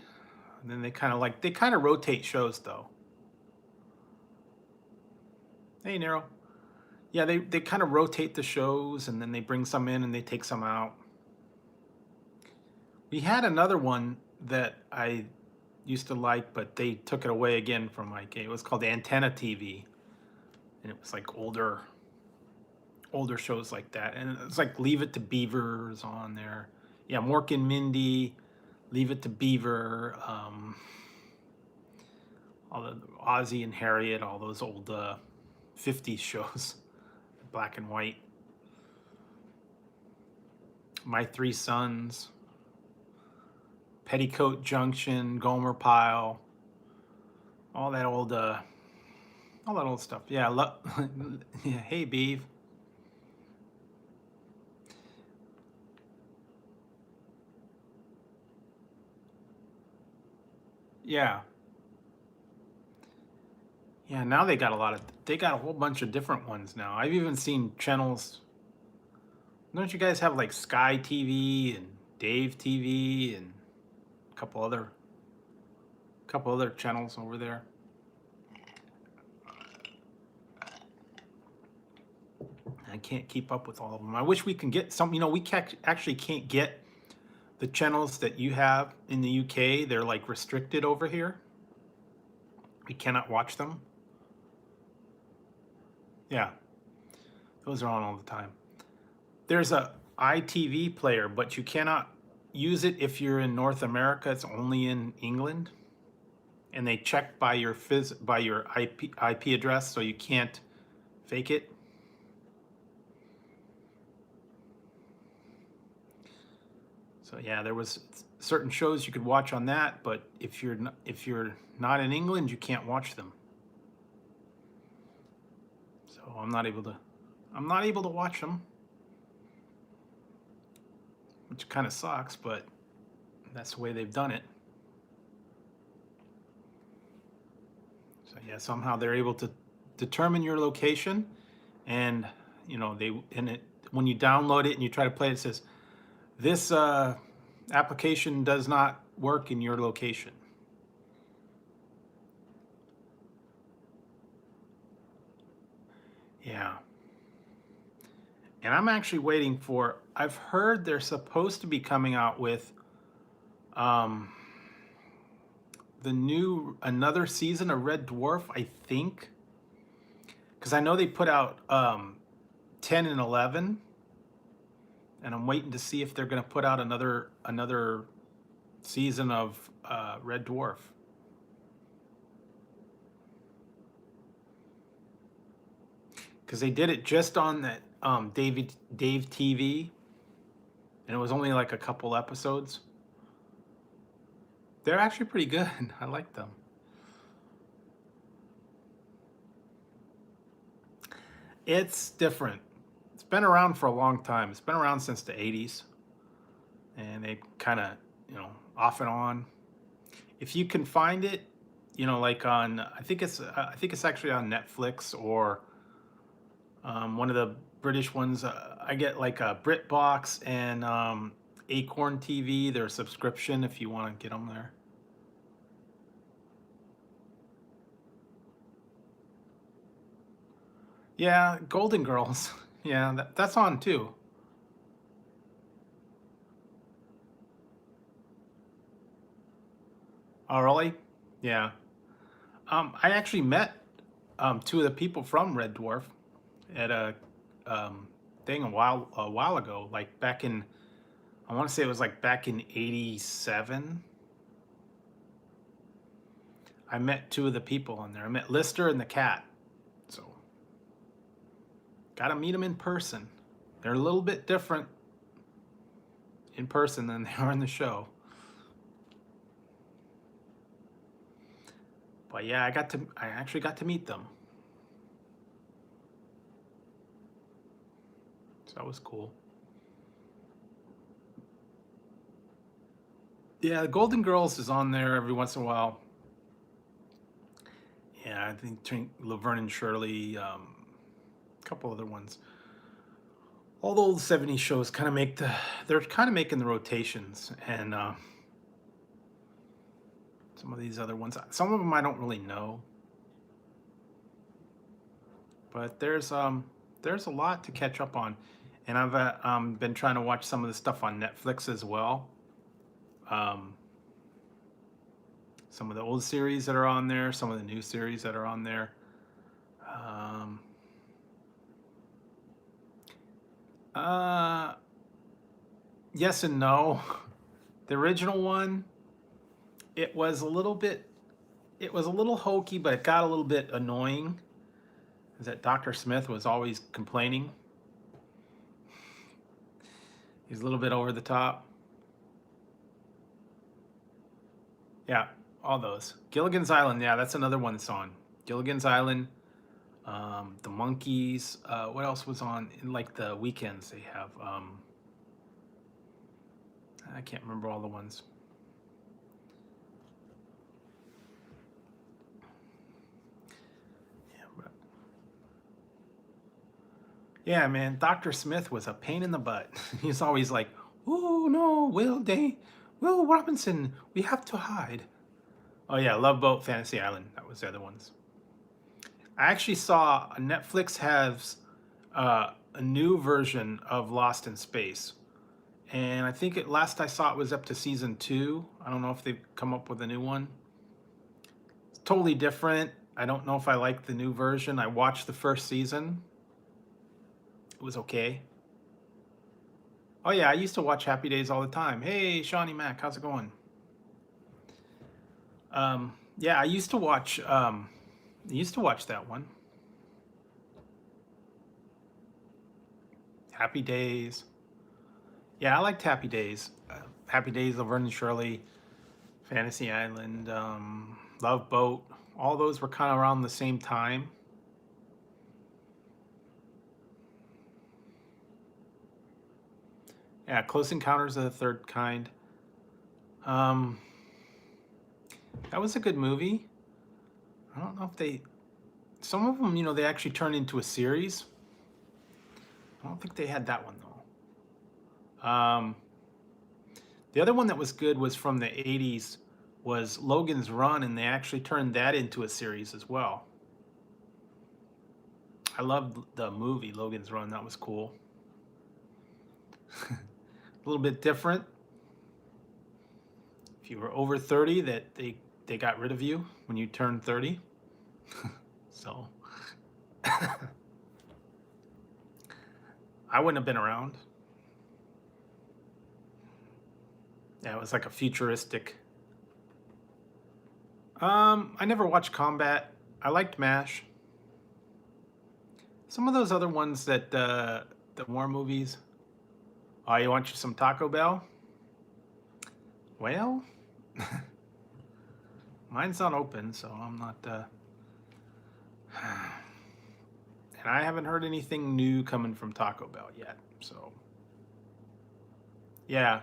and then they kind of rotate shows though. Hey, Nero. Yeah, they kind of rotate the shows, and then they bring some in and they take some out. We had another one that I used to like, but they took it away again from my game. It was called Antenna TV, and it was like older shows like that. And it was like Leave It to Beaver's on there. Yeah, Mork and Mindy, Leave It to Beaver, all the Ozzie and Harriet, all those old 50s shows, black and white. My Three Sons, Petticoat Junction, Gomer Pyle, all that old stuff. Yeah, yeah, hey, Beeve. Yeah. Yeah, now they got they got a whole bunch of different ones now. I've even seen channels. Don't you guys have like Sky TV and Dave TV and a couple other channels over there? I can't keep up with all of them. I wish we can get some, we actually can't get the channels that you have in the UK. They're like restricted over here. We cannot watch them. Yeah, those are on all the time. There's a ITV player, but you cannot use it if you're in North America. It's only in England, and they check by your IP address, so you can't fake it. So yeah, there was certain shows you could watch on that, but if you're not in England, you can't watch them. So I'm not able to watch them, which kind of sucks, but that's the way they've done it. So yeah, somehow they're able to determine your location, and when you download it and you try to play it, it says this application does not work in your location. Yeah. And I'm actually waiting for, I've heard they're supposed to be coming out with another season of Red Dwarf, I think. Because I know they put out 10 and 11. And I'm waiting to see if they're going to put out another season of Red Dwarf. Because they did it just on that Dave TV, and it was only like a couple episodes. They're actually pretty good. I like them. It's different. It's been around for a long time. It's been around since the 80s. And they kind of, off and on. If you can find it, like on, I think it's actually on Netflix or one of the British ones. I get like a BritBox and Acorn TV, their subscription, if you want to get them there. Yeah, Golden Girls. Yeah, that's on too. Oh, really? Yeah. I actually met two of the people from Red Dwarf at a thing a while ago, like back in, I want to say it was like back in '87. I met two of the people on there. I met Lister and the cat. So, got to meet them in person. They're a little bit different in person than they are in the show. But yeah, I actually got to meet them. So that was cool. Yeah, the Golden Girls is on there every once in a while. Yeah, I think Laverne and Shirley, a couple other ones. All the old '70s shows kind of they're kind of making the rotations, and some of these other ones, some of them I don't really know, but there's a lot to catch up on, and I've been trying to watch some of the stuff on Netflix as well. Some of the old series that are on there, some of the new series that are on there. Yes and no. The original one, it was a little hokey, but it got a little bit annoying. Is that Dr. Smith was always complaining. He's a little bit over the top. Yeah, all those. Gilligan's Island, yeah, that's another one that's on. Gilligan's Island, The Monkees. What else was on in like the weekends they have? I can't remember all the ones. Yeah, man, Dr. Smith was a pain in the butt. He's always like, "Oh no, Will Robinson, we have to hide." Oh yeah, Love Boat, Fantasy Island. That was the other ones. I actually saw Netflix has a new version of Lost in Space, and I think last I saw it was up to season 2. I don't know if they've come up with a new one. It's totally different. I don't know if I like the new version. I watched the first season. It was okay. Oh yeah, I used to watch Happy Days all the time. Hey, Shawnee Mac, how's it going? Yeah, I used to watch. I used to watch that one. Happy Days. Yeah, I liked Happy Days. Happy Days, Laverne and Shirley, Fantasy Island, Love Boat. All those were kind of around the same time. Yeah, Close Encounters of the Third Kind. Um, that was a good movie. I don't know if they, some of them, they actually turned into a series. I don't think they had that one though. The other one that was good was from the 80s, was Logan's Run, and they actually turned that into a series as well. I loved the movie Logan's Run. That was cool. A little bit different. If you were over 30, that they got rid of you when you turned 30. So I wouldn't have been around. Yeah, it was like a futuristic. I never watched Combat. I liked MASH. Some of those other ones that the war movies. Oh, you want you some Taco Bell? Well, mine's not open, so I'm not. And I haven't heard anything new coming from Taco Bell yet. So, yeah,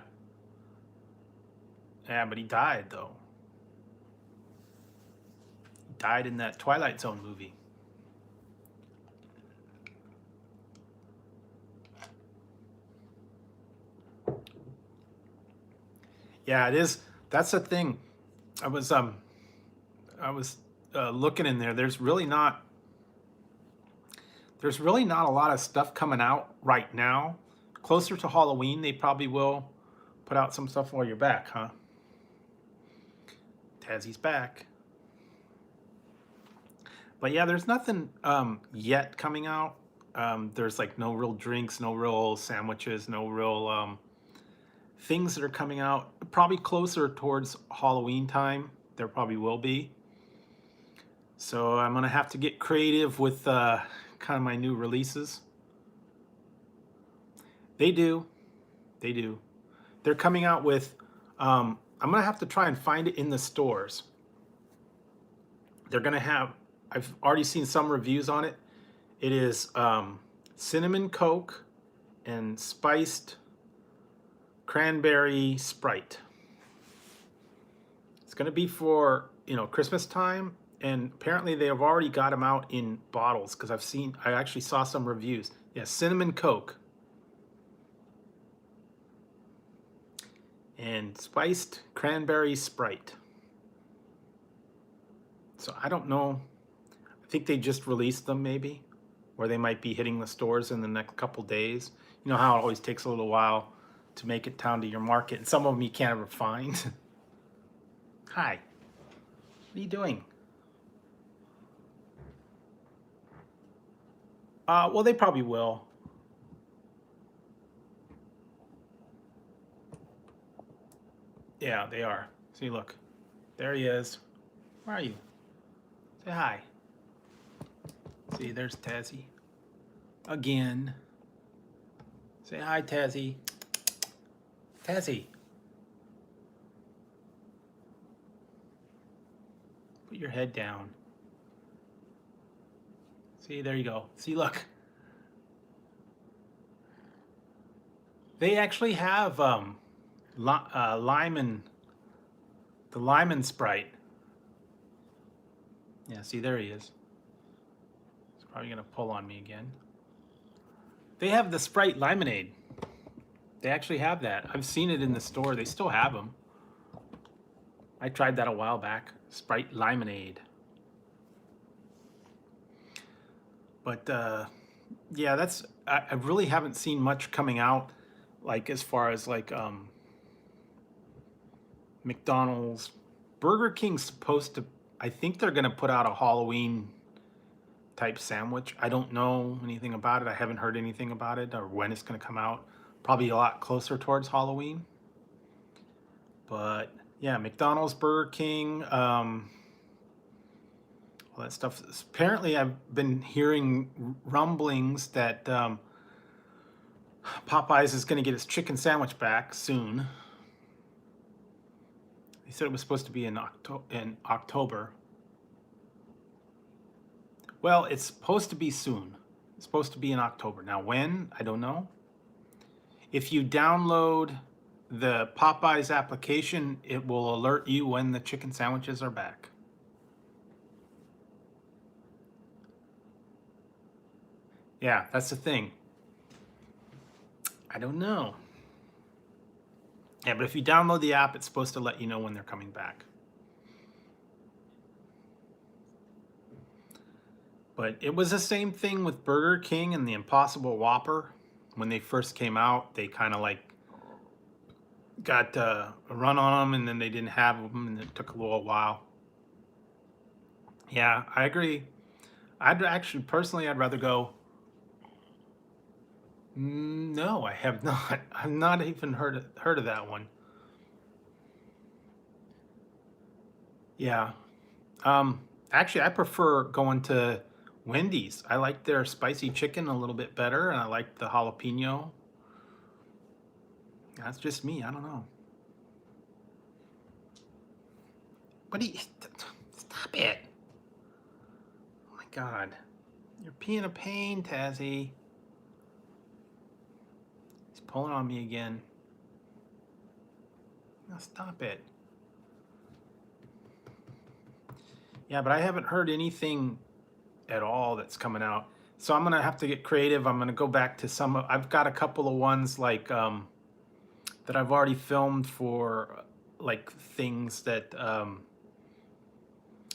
but he died though. He died in that Twilight Zone movie. Yeah, it is. That's the thing. I was looking in there. There's really not a lot of stuff coming out right now. Closer to Halloween, they probably will put out some stuff while you're back, huh? Tazzy's back. But yeah, there's nothing yet coming out. There's like no real drinks, no real sandwiches, no real things that are coming out. Probably closer towards Halloween time, there probably will be. So I'm gonna have to get creative with kind of my new releases. They do. They're coming out with, I'm gonna have to try and find it in the stores. They're gonna have, I've already seen some reviews on it. It is cinnamon Coke and spiced cranberry Sprite. It's gonna be for, Christmas time, and apparently they have already got them out in bottles because I actually saw some reviews. Yeah, cinnamon Coke and spiced cranberry Sprite. So I don't know. I think they just released them maybe, or they might be hitting the stores in the next couple days. You know how it always takes a little while to make it down to your market, and some of them you can't ever find. Hi, what are you doing? Well, they probably will. Yeah, they are. See, look. There he is. Where are you? Say hi. See, there's Tazzy. Again. Say hi, Tazzy. Tazzy. Put your head down. See, there you go. See, look. They actually have lime and the lime and Sprite. Yeah, see, there he is. He's probably gonna pull on me again. They have the Sprite lemonade. They actually have that. I've seen it in the store. They still have them. I tried that a while back. Sprite lemonade. But yeah, that's I really haven't seen much coming out, like as far as like McDonald's. Burger King's supposed to, I think they're gonna put out a Halloween type sandwich. I don't know anything about it. I haven't heard anything about it or when it's gonna come out. Probably a lot closer towards Halloween. But yeah, McDonald's, Burger King, all that stuff. Apparently, I've been hearing rumblings that Popeyes is going to get its chicken sandwich back soon. They said it was supposed to be in October. Well, it's supposed to be soon. It's supposed to be in October. Now, when? I don't know. If you download the Popeyes application, it will alert you when the chicken sandwiches are back. Yeah, that's the thing. I don't know. Yeah, but if you download the app, it's supposed to let you know when they're coming back. But it was the same thing with Burger King and the Impossible Whopper. When they first came out, they kind of like got a run on them, and then they didn't have them, and it took a little while. Yeah, I agree. I'd actually, personally, I'd rather go. No, I have not. I've not even heard of that one. Yeah. Actually, I prefer going to Wendy's. I like their spicy chicken a little bit better, and I like the jalapeno. That's just me. I don't know. But stop it. Oh my God. You're being a pain, Tazzy. He's pulling on me again. Now stop it. Yeah, but I haven't heard anything at all that's coming out. So I'm gonna have to get creative. I'm gonna go back to some. I've got a couple of ones like that I've already filmed for like things that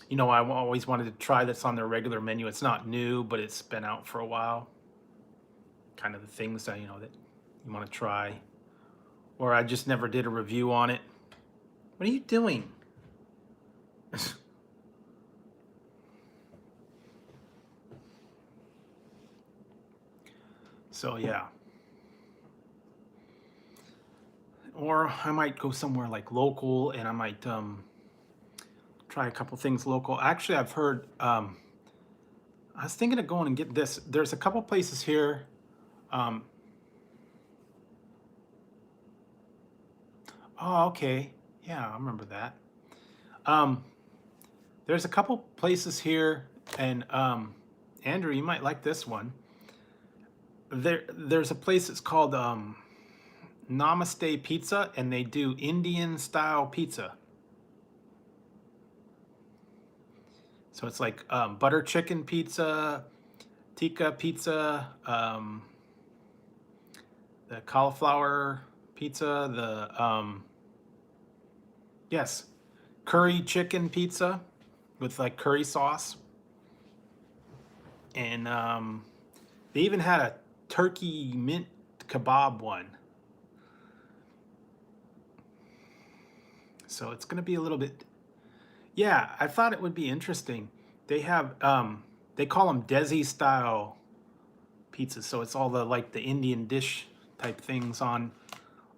you know, I always wanted to try that's on their regular menu. It's not new, but it's been out for a while. Kind of the things that, you know, that you want to try. Or I just never did a review on it. What are you doing? So yeah. Or I might go somewhere like local, and I might try a couple things local. Actually, I've heard, I was thinking of going and get this. There's a couple places here. Oh, okay. Yeah, I remember that. There's a couple places here, and Andrew, you might like this one. There's a place that's called Namaste Pizza, and they do Indian style pizza. So it's like butter chicken pizza, tikka pizza, the cauliflower pizza, the yes, curry chicken pizza with like curry sauce, and they even had a turkey mint kebab one. So it's gonna be a little bit. Yeah, I thought it would be interesting. They have they call them Desi style pizzas, so it's all the like the Indian dish type things on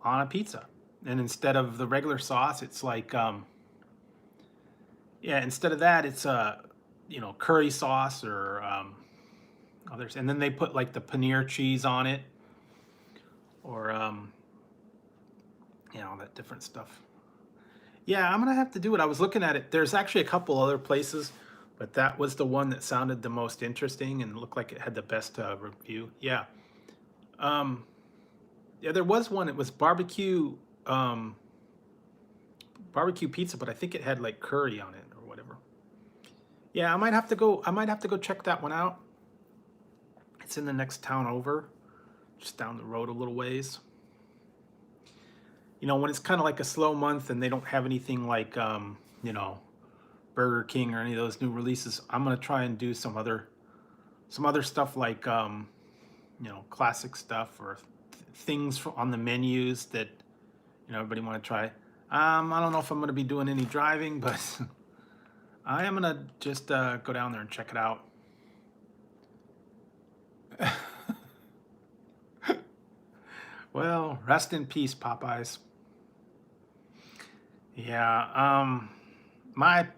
a pizza. And instead of the regular sauce, it's like yeah, instead of that, it's you know, curry sauce or others, and then they put like the paneer cheese on it, or you know, that different stuff. Yeah, I'm gonna have to do it. I was looking at it. There's actually a couple other places, but that was the one that sounded the most interesting and looked like it had the best review. Yeah. Yeah, there was one. It was barbecue barbecue pizza, but I think it had like curry on it or whatever. Yeah, I might have to go. I might have to go check that one out. It's in the next town over. just down the road a little ways. You know, when it's kind of like a slow month and they don't have anything like, you know, Burger King or any of those new releases, I'm gonna try and do some other stuff like, you know, classic stuff or things on the menus that, you know, everybody want to try. I don't know if I'm gonna be doing any driving, but I am gonna just go down there and check it out. Well, rest in peace, Popeyes. Yeah, my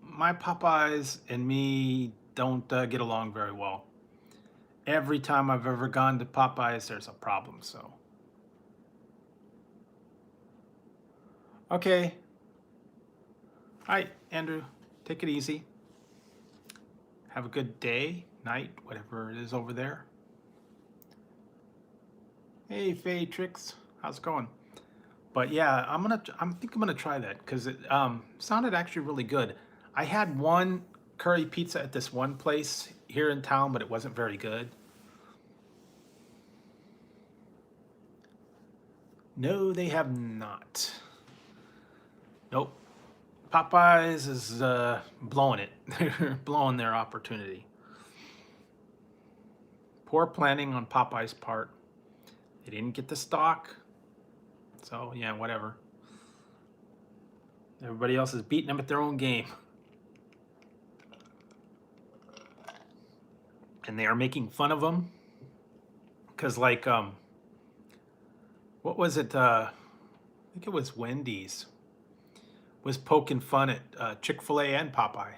Popeyes and me don't get along very well. Every time I've ever gone to Popeyes, there's a problem. So, okay. All right, Andrew, take it easy. Have a good day, night, whatever it is over there. Hey, Fatrix, how's it going? But yeah, I think I'm gonna try that because it sounded actually really good. I had one curry pizza at this one place here in town, but it wasn't very good. No, they have not. Nope. Popeyes is blowing it. They're blowing their opportunity. Poor planning on Popeyes' part. They didn't get the stock. So, yeah, whatever. Everybody else is beating them at their own game. And they are making fun of them. Because, like, what was it? I think it was Wendy's. Was poking fun at Chick-fil-A and Popeye.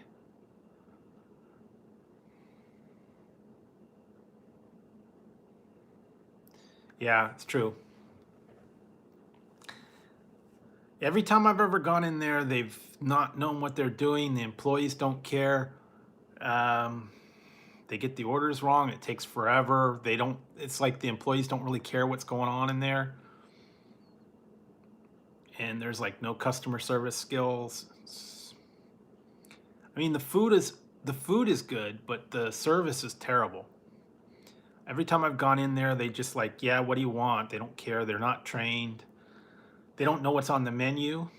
Yeah, it's true. Every time I've ever gone in there, they've not known what they're doing. The employees don't care. They get the orders wrong. It takes forever. They don't. It's like the employees don't really care what's going on in there. And there's like no customer service skills. I mean, the food is good, but the service is terrible. Every time I've gone in there, they just like, yeah, what do you want? They don't care. They're not trained. They don't know what's on the menu.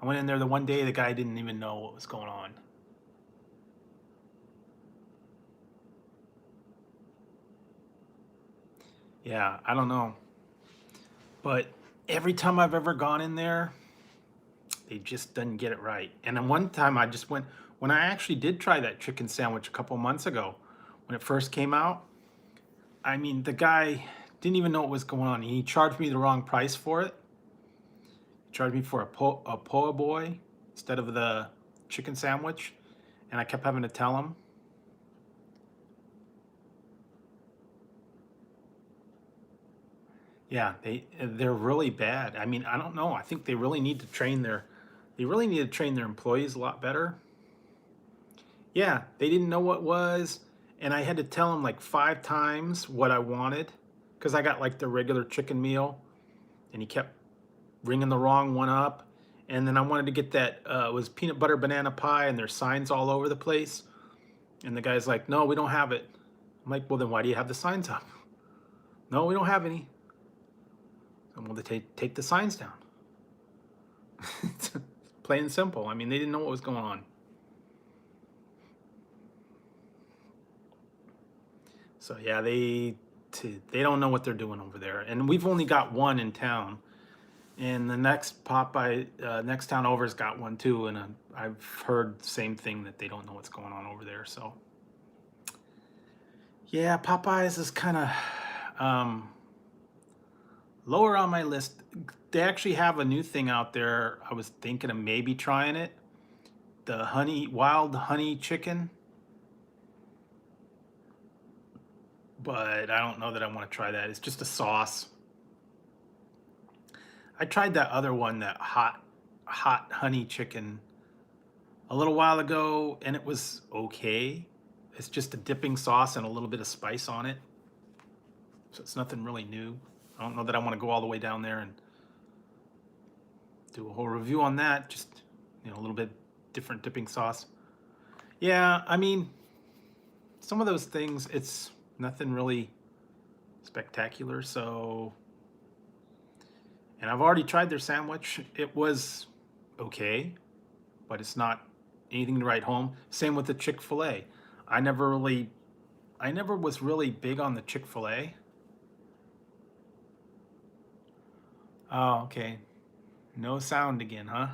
I went in there the one day, the guy didn't even know what was going on. Yeah, I don't know. But every time I've ever gone in there, they just didn't get it right. And then one time I just went, when I actually did try that chicken sandwich a couple months ago, when it first came out, I mean, the guy didn't even know what was going on. He charged me the wrong price for it. He charged me for a po' boy instead of the chicken sandwich. And I kept having to tell him. Yeah, they're really bad. I mean, I don't know. I think they really need to train their employees a lot better. Yeah, they didn't know what it was, and I had to tell them like 5 times what I wanted because I got like the regular chicken meal, and he kept ringing the wrong one up. And then I wanted to get that it was peanut butter banana pie, and there's signs all over the place. And the guy's like, "No, we don't have it." I'm like, "Well, then why do you have the signs up?" "No, we don't have any." Well, they take the signs down. Plain and simple. I mean, they didn't know what was going on. So yeah, they don't know what they're doing over there. And we've only got one in town, and the next Popeye next town over's got one too. And I've heard the same thing, that they don't know what's going on over there. So yeah, Popeyes is kind of lower on my list. They actually have a new thing out there. I was thinking of maybe trying it. The wild honey chicken. But I don't know that I want to try that. It's just a sauce. I tried that other one, that hot honey chicken, a little while ago, and it was okay. It's just a dipping sauce and a little bit of spice on it. So it's nothing really new. I don't know that I want to go all the way down there and do a whole review on that. Just, you know, a little bit different dipping sauce. Yeah, I mean, some of those things, it's Nothing really spectacular. So, and I've already tried their sandwich. It was okay, but it's not anything to write home. Same with the Chick-fil-A. I never was really big on the Chick-fil-A. Oh, okay. No sound again, huh?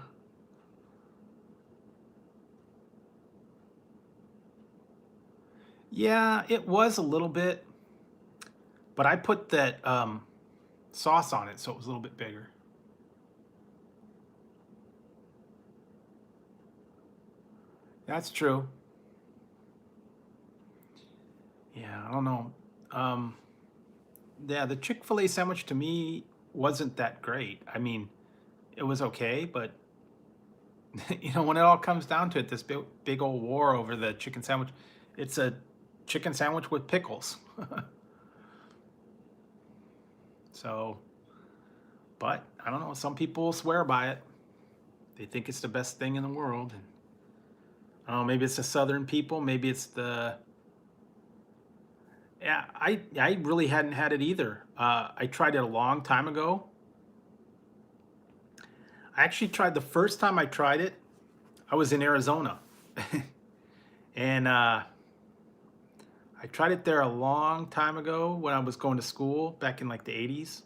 Yeah, it was a little bit, but I put that sauce on it, so it was a little bit bigger. That's true. Yeah, I don't know. Um, yeah, the Chick-fil-A sandwich to me wasn't that great. I mean, it was okay, but when it all comes down to it, this big old war over the chicken sandwich, it's a chicken sandwich with pickles. So, but I don't know. Some people swear by it. They think it's the best thing in the world. And I don't know. Maybe it's the Southern people. Maybe it's the yeah. I really hadn't had it either. I tried it a long time ago. I actually tried the first time I tried it. I was in Arizona, and I tried it there a long time ago when I was going to school back in like the 80s.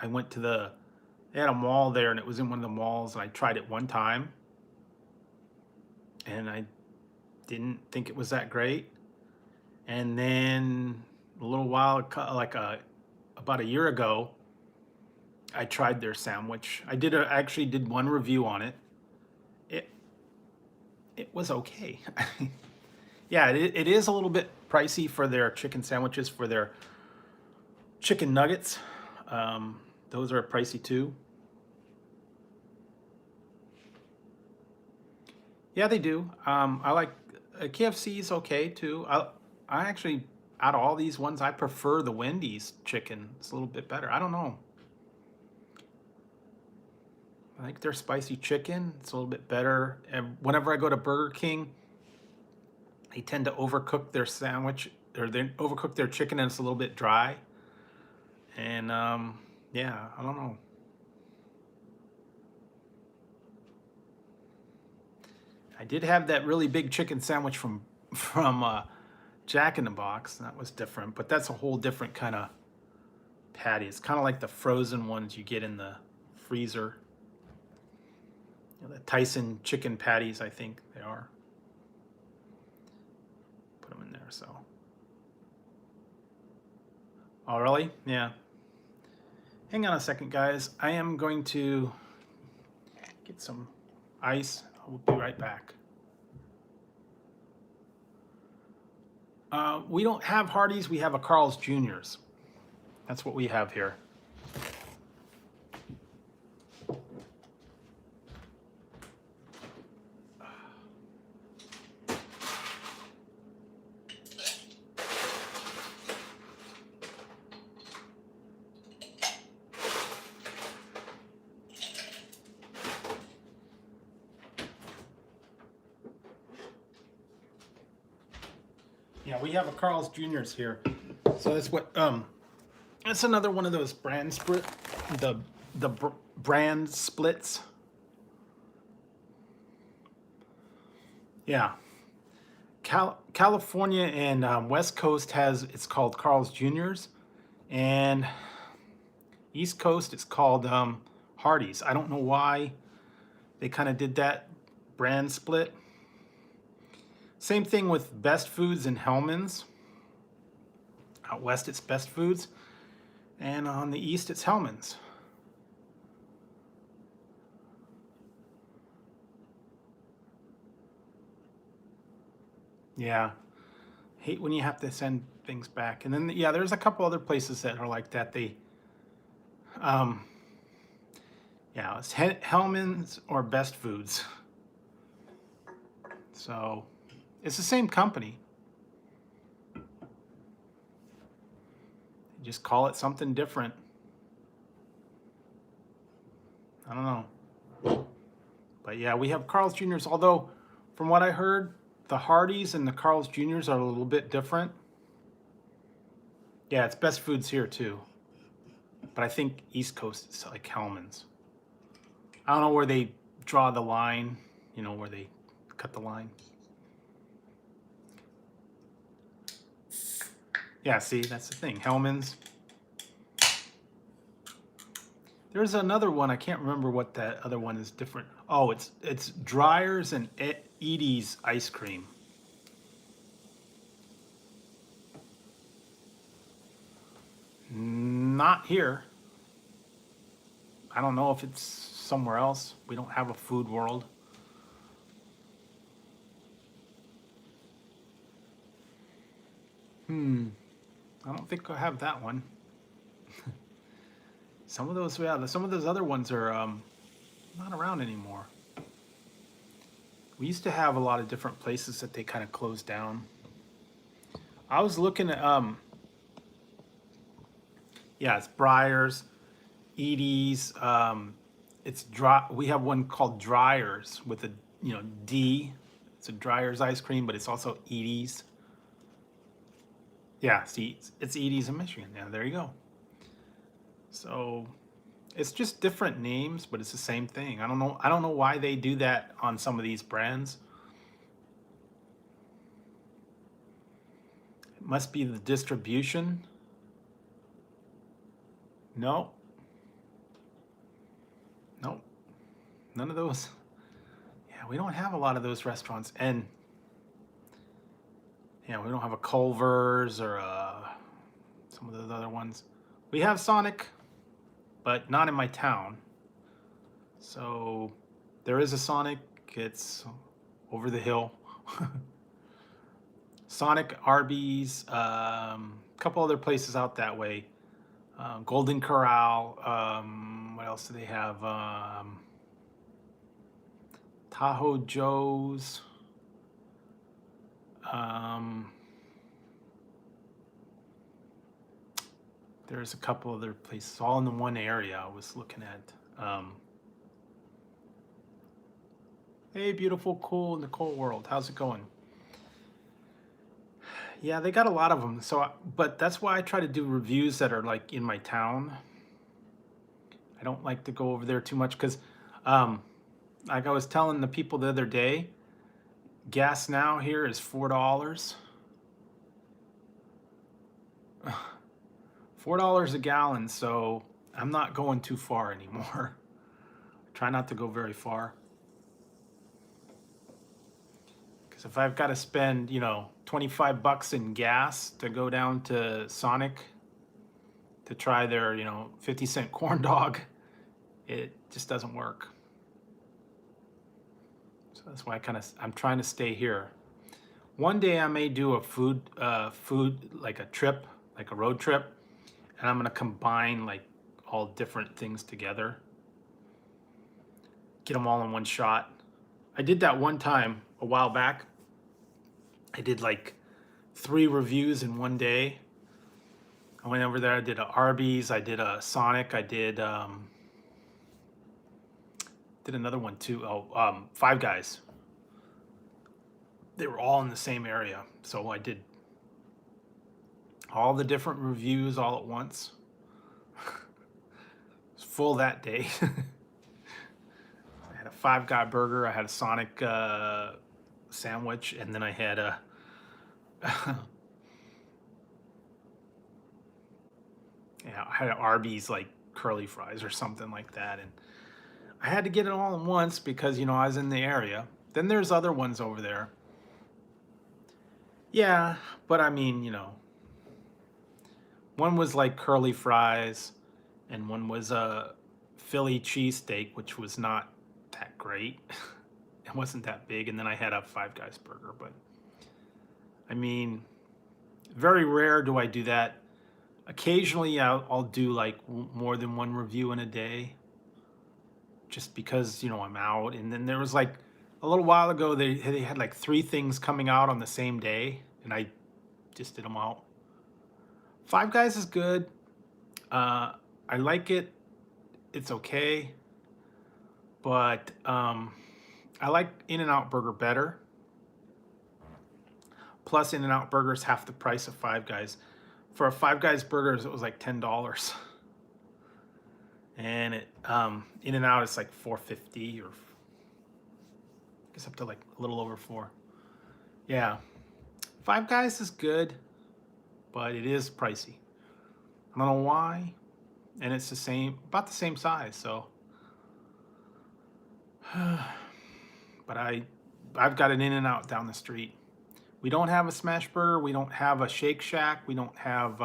I went to they had a mall there and it was in one of the malls and I tried it one time and I didn't think it was that great. And then a little while, about a year ago, I tried their sandwich. I actually did one review on it. It, it was okay. Yeah, it is a little bit pricey for their chicken sandwiches, for their chicken nuggets. Those are pricey too. Yeah, they do. I like KFC is okay too. I actually, out of all these ones, I prefer the Wendy's chicken. It's a little bit better. I don't know. I think their spicy chicken. It's a little bit better. And whenever I go to Burger King, they tend to overcook their sandwich or they overcook their chicken and it's a little bit dry. And yeah, I don't know. I did have that really big chicken sandwich from Jack in the Box. That was different, but that's a whole different kind of patty. It's kind of like the frozen ones you get in the freezer. The Tyson chicken patties, I think they are. Put them in there, so. Oh, really? Yeah. Hang on a second, guys. I am going to get some ice. I'll be right back. We don't have Hardee's. We have a Carl's Jr.'s. That's what we have here. Yeah, we have a Carl's Jr.'s here. So that's what that's another one of those brand split the brand splits. Yeah. California and West Coast it's called Carl's Jr.'s, and East Coast it's called Hardee's. I don't know why they kind of did that brand split. Same thing with Best Foods and Hellman's. Out west it's Best Foods, and on the east it's Hellman's. Yeah, hate when you have to send things back. And then yeah, there's a couple other places that are like that. Um, yeah, it's Hellman's or Best Foods. So it's the same company. You just call it something different. I don't know. But yeah, we have Carl's Jr.'s, although from what I heard, the Hardee's and the Carl's Jr.'s are a little bit different. Yeah, it's Best Foods here too. But I think East Coast it's like Hellman's. I don't know where they draw the line, you know, where they cut the line. Yeah, see, that's the thing. Hellman's. There's another one. I can't remember what that other one is different. Oh, it's Dryers and Edie's ice cream. Not here. I don't know if it's somewhere else. We don't have a food world. I don't think I have that one. Some of those, yeah, some of those other ones are not around anymore. We used to have a lot of different places that they kind of closed down. I was looking at, yeah, it's Briars, Edie's. It's dry. We have one called Dryers with a D. It's a Dryers ice cream, but it's also Edie's. Yeah, see, it's Edie's in Michigan. Yeah, there you go. So it's just different names, but it's the same thing. I don't know. I don't know why they do that on some of these brands. It must be the distribution. No. No. None of those. Yeah, we don't have a lot of those restaurants, and yeah, we don't have a Culver's or some of those other ones. We have Sonic, but not in my town. So there is a Sonic. It's over the hill. Sonic, Arby's, a couple other places out that way. Golden Corral. What else do they have? Tahoe Joe's. There's a couple other places, all in the one area I was looking at. Hey, beautiful, cool Nicole World. How's it going? Yeah, they got a lot of them. So, but that's why I try to do reviews that are like in my town. I don't like to go over there too much because, like I was telling the people the other day, gas now here is $4. $4 a gallon, so I'm not going too far anymore. Try not to go very far. Because if I've got to spend, 25 bucks in gas to go down to Sonic to try their, 50-cent corn dog, it just doesn't work. So that's why I'm trying to stay here. One day I may do a food like a trip, like a road trip, and I'm gonna combine like all different things together. Get them all in one shot. I did that one time a while back. I did like 3 reviews in one day. I went over there, I did a Arby's, I did a Sonic, I did another one too. Five Guys. They were all in the same area. So I did all the different reviews all at once. It was full that day. I had a Five Guy burger, I had a Sonic sandwich, and then I had a yeah, I had an Arby's like curly fries or something like that, and I had to get it all at once because I was in the area. Then there's other ones over there. Yeah, but I mean, one was like curly fries, and one was a Philly cheesesteak, which was not that great. It wasn't that big, and then I had a Five Guys burger. But I mean, very rare do I do that. Occasionally, I'll do like more than one review in a day, just because I'm out. And then there was like a little while ago they had like 3 things coming out on the same day, and I just did them out. Five Guys is good. I like it. It's okay, but I like In-N-Out Burger better. Plus, In-N-Out Burger is half the price of Five Guys. for a Five Guys burgers, it was like $10. And it in and out it's like $4.50, or I guess up to like a little over $4. Yeah, Five Guys is good, but it is pricey. I don't know why, and it's about the same size. So, but I've got an In-N-Out down the street. We don't have a Smash Burger. We don't have a Shake Shack. We don't have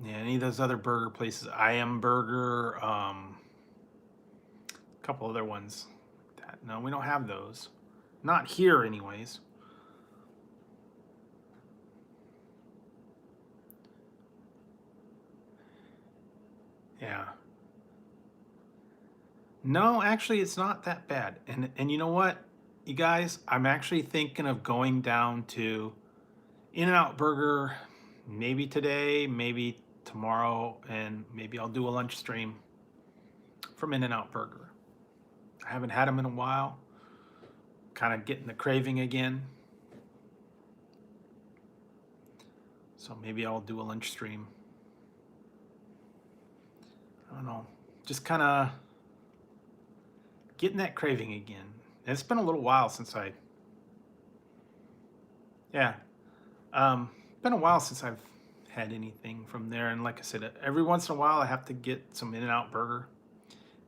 any of those other burger places. I Am Burger, a couple other ones. No, we don't have those. Not here, anyways. Yeah. No, actually, it's not that bad. And you know what, you guys? I'm actually thinking of going down to In-N-Out Burger, maybe today, maybe tomorrow, and maybe I'll do a lunch stream from In-N-Out Burger. I haven't had them in a while. Kind of getting the craving again. So maybe I'll do a lunch stream. I don't know. Just kind of getting that craving again. And it's been a little while since been a while since I've had anything from there. And like I said, every once in a while I have to get some In-N-Out Burger.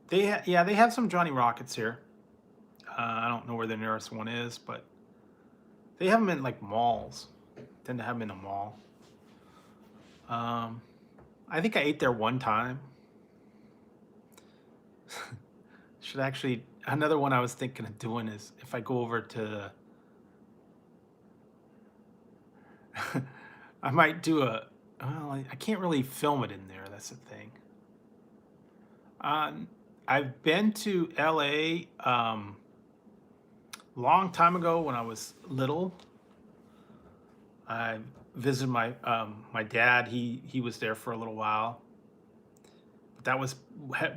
They have some Johnny Rockets here. I don't know where the nearest one is, but they have them in like malls. Tend to have them in a mall. I think I ate there one time. Should actually, another one I was thinking of doing is if I go over to I might do well, I can't really film it in there. That's the thing. I've been to LA long time ago when I was little. I visited my dad. He was there for a little while. But that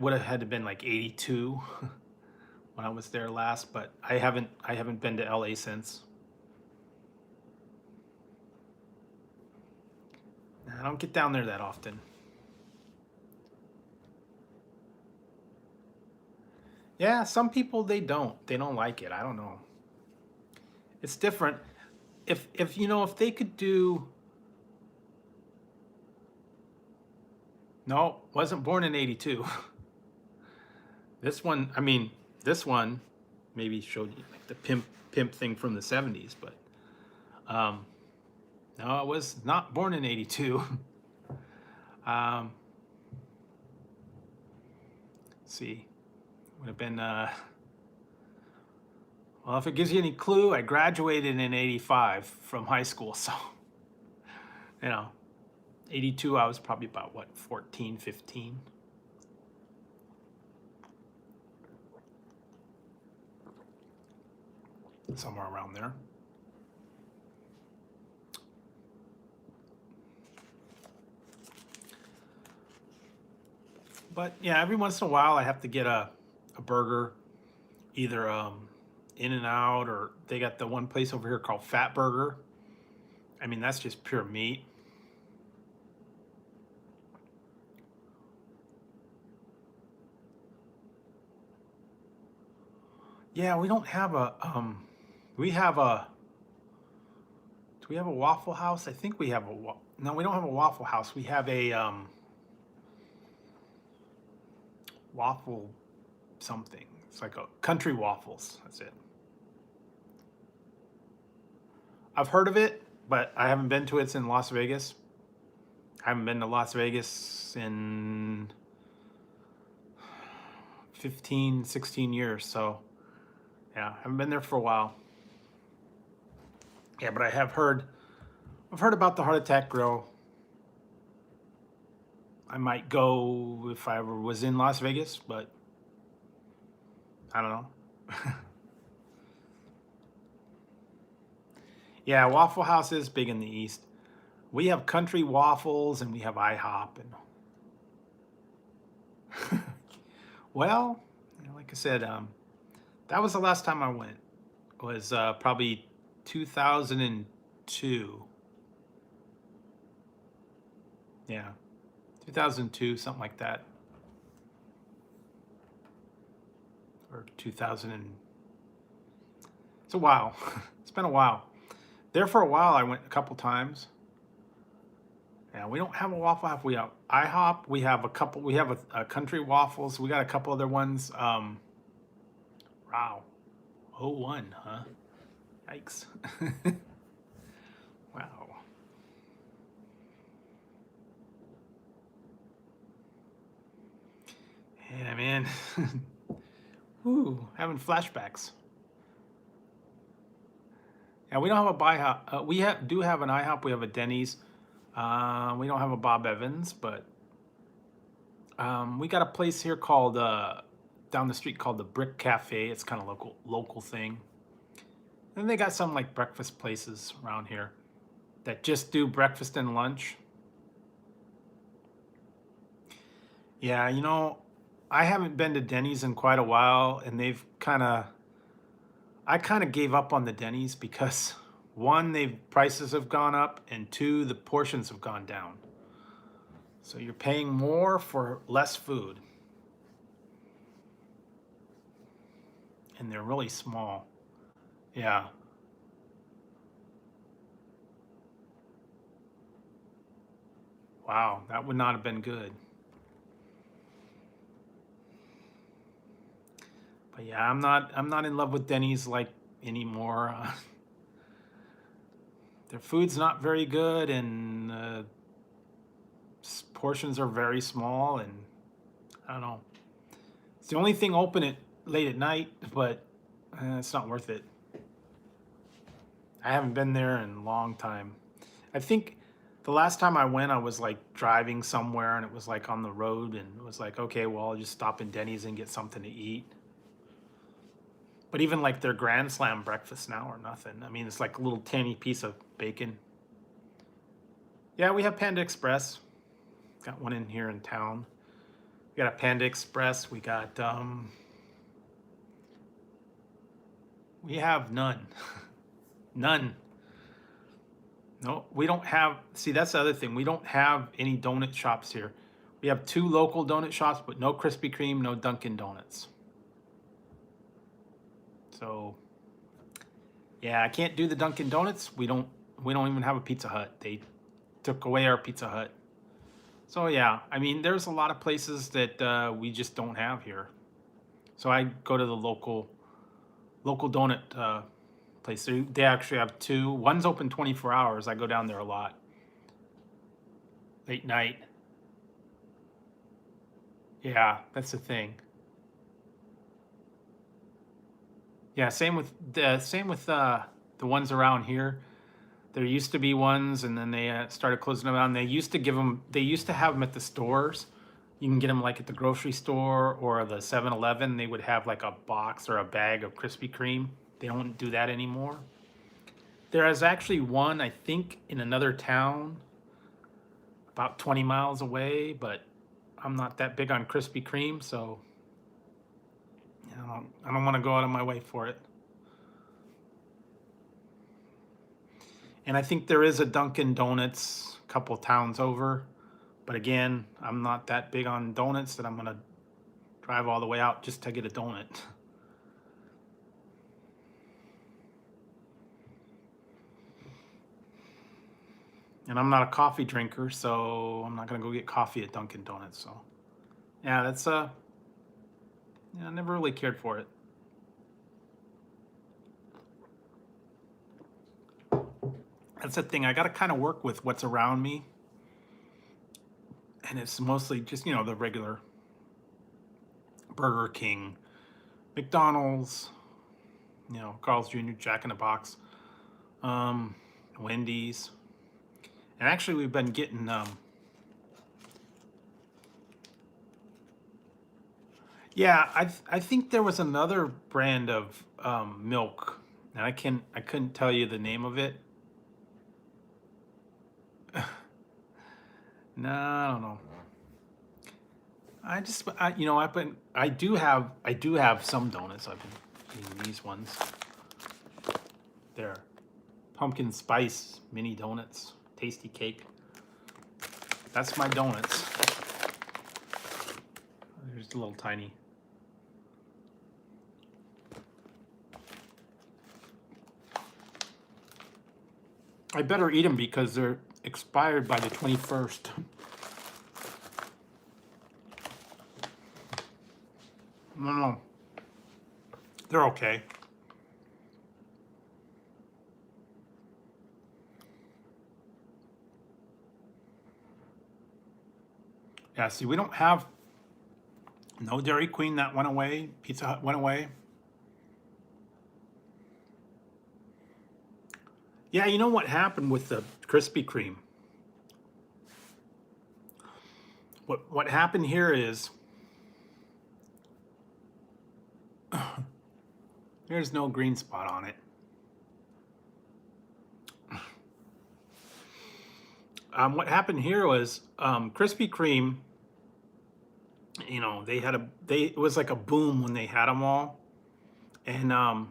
would have had to been like 82 when I was there last. But I haven't been to LA since. I don't get down there that often. Yeah, some people they don't like it. I don't know. It's different. If they could do. No, wasn't born in 82. This one maybe showed you like the pimp thing from the 70s, but no, I was not born in 82. Let's see. Would have been well, if it gives you any clue, I graduated in 85 from high school, so 82 I was probably about 14, 15. Somewhere around there. But yeah, every once in a while I have to get a burger, either In-N-Out, or they got the one place over here called Fat Burger. I mean, that's just pure meat. Yeah, we don't have a do we have a Waffle House? I think we have no, we don't have a Waffle House. We have a waffle something. It's like a Country Waffles. That's it. I've heard of it, but I haven't been to it in Las Vegas. I haven't been to Las Vegas in 15, 16 years. So yeah, I haven't been there for a while. Yeah, but I've heard about the Heart Attack Grill. I might go if I ever was in Las Vegas, but I don't know. Yeah, Waffle House is big in the East. We have Country Waffles and we have IHOP. And well, like I said, that was the last time I went. It was probably 2002. Yeah, 2002, something like that, or 2000. It's a while. It's been a while. There for a while, I went a couple times. Yeah, we don't have a Waffle House. We have IHOP. We have a couple. We have a Country Waffles. We got a couple other ones. Wow, '01, huh? Yikes. Wow. Yeah, man. Ooh, having flashbacks. Yeah, we don't have a IHOP. Do have an IHOP. We have a Denny's. We don't have a Bob Evans, but we got a place here called down the street called the Brick Cafe. It's kind of local thing. And they got some like breakfast places around here that just do breakfast and lunch. Yeah, you know, I haven't been to Denny's in quite a while, and I kind of gave up on the Denny's because one, the prices have gone up, and two, the portions have gone down. So you're paying more for less food. And they're really small. Yeah. Wow, that would not have been good. But yeah, I'm not in love with Denny's like anymore. Their food's not very good, and portions are very small, and I don't know. It's the only thing open at late at night, but it's not worth it. I haven't been there in a long time. I think the last time I went, I was like driving somewhere, and it was like on the road, and it was like, okay, well, I'll just stop in Denny's and get something to eat. But even like their Grand Slam breakfast now or nothing. I mean, it's like a little tiny piece of bacon. Yeah, we have Panda Express. Got one in here in town. We got a Panda Express. We got we have none. None. No, we don't have. See, that's the other thing. We don't have any donut shops here. We have 2 local donut shops, but no Krispy Kreme, no Dunkin' Donuts. So, yeah, I can't do the Dunkin' Donuts. We don't even have a Pizza Hut. They took away our Pizza Hut. So yeah, I mean, there's a lot of places that we just don't have here. So I go to the local donut place. They actually have 2. One's open 24 hours. I go down there a lot. Late night. Yeah, that's the thing. Yeah, same with the ones around here. There used to be ones, and then they started closing them down. They used to have them at the stores. You can get them like at the grocery store or the 7-Eleven. They would have like a box or a bag of Krispy Kreme. They don't do that anymore. There is actually one, I think, in another town about 20 miles away, but I'm not that big on Krispy Kreme, so I don't want to go out of my way for it. And I think there is a Dunkin' Donuts a couple towns over. But again, I'm not that big on donuts that I'm going to drive all the way out just to get a donut. And I'm not a coffee drinker, so I'm not going to go get coffee at Dunkin' Donuts. So, yeah, that's yeah, I never really cared for it. That's the thing. I got to kind of work with what's around me. And it's mostly just, the regular Burger King, McDonald's, Carl's Jr., Jack in the Box, Wendy's. And actually, we've been getting yeah, I think there was another brand of milk, and I couldn't tell you the name of it. No, I don't know. I do have some donuts. I've been eating these ones. They're pumpkin spice mini donuts, tasty cake. That's my donuts. There's a little tiny. I better eat them because they're expired by the 21st. No. They're okay. Yeah, see, we don't have no Dairy Queen. That went away. Pizza Hut went away. Yeah, you know what happened with the Krispy Kreme? What happened here is there's no green spot on it. What happened here was Krispy Kreme, you know, it was like a boom when they had them all. And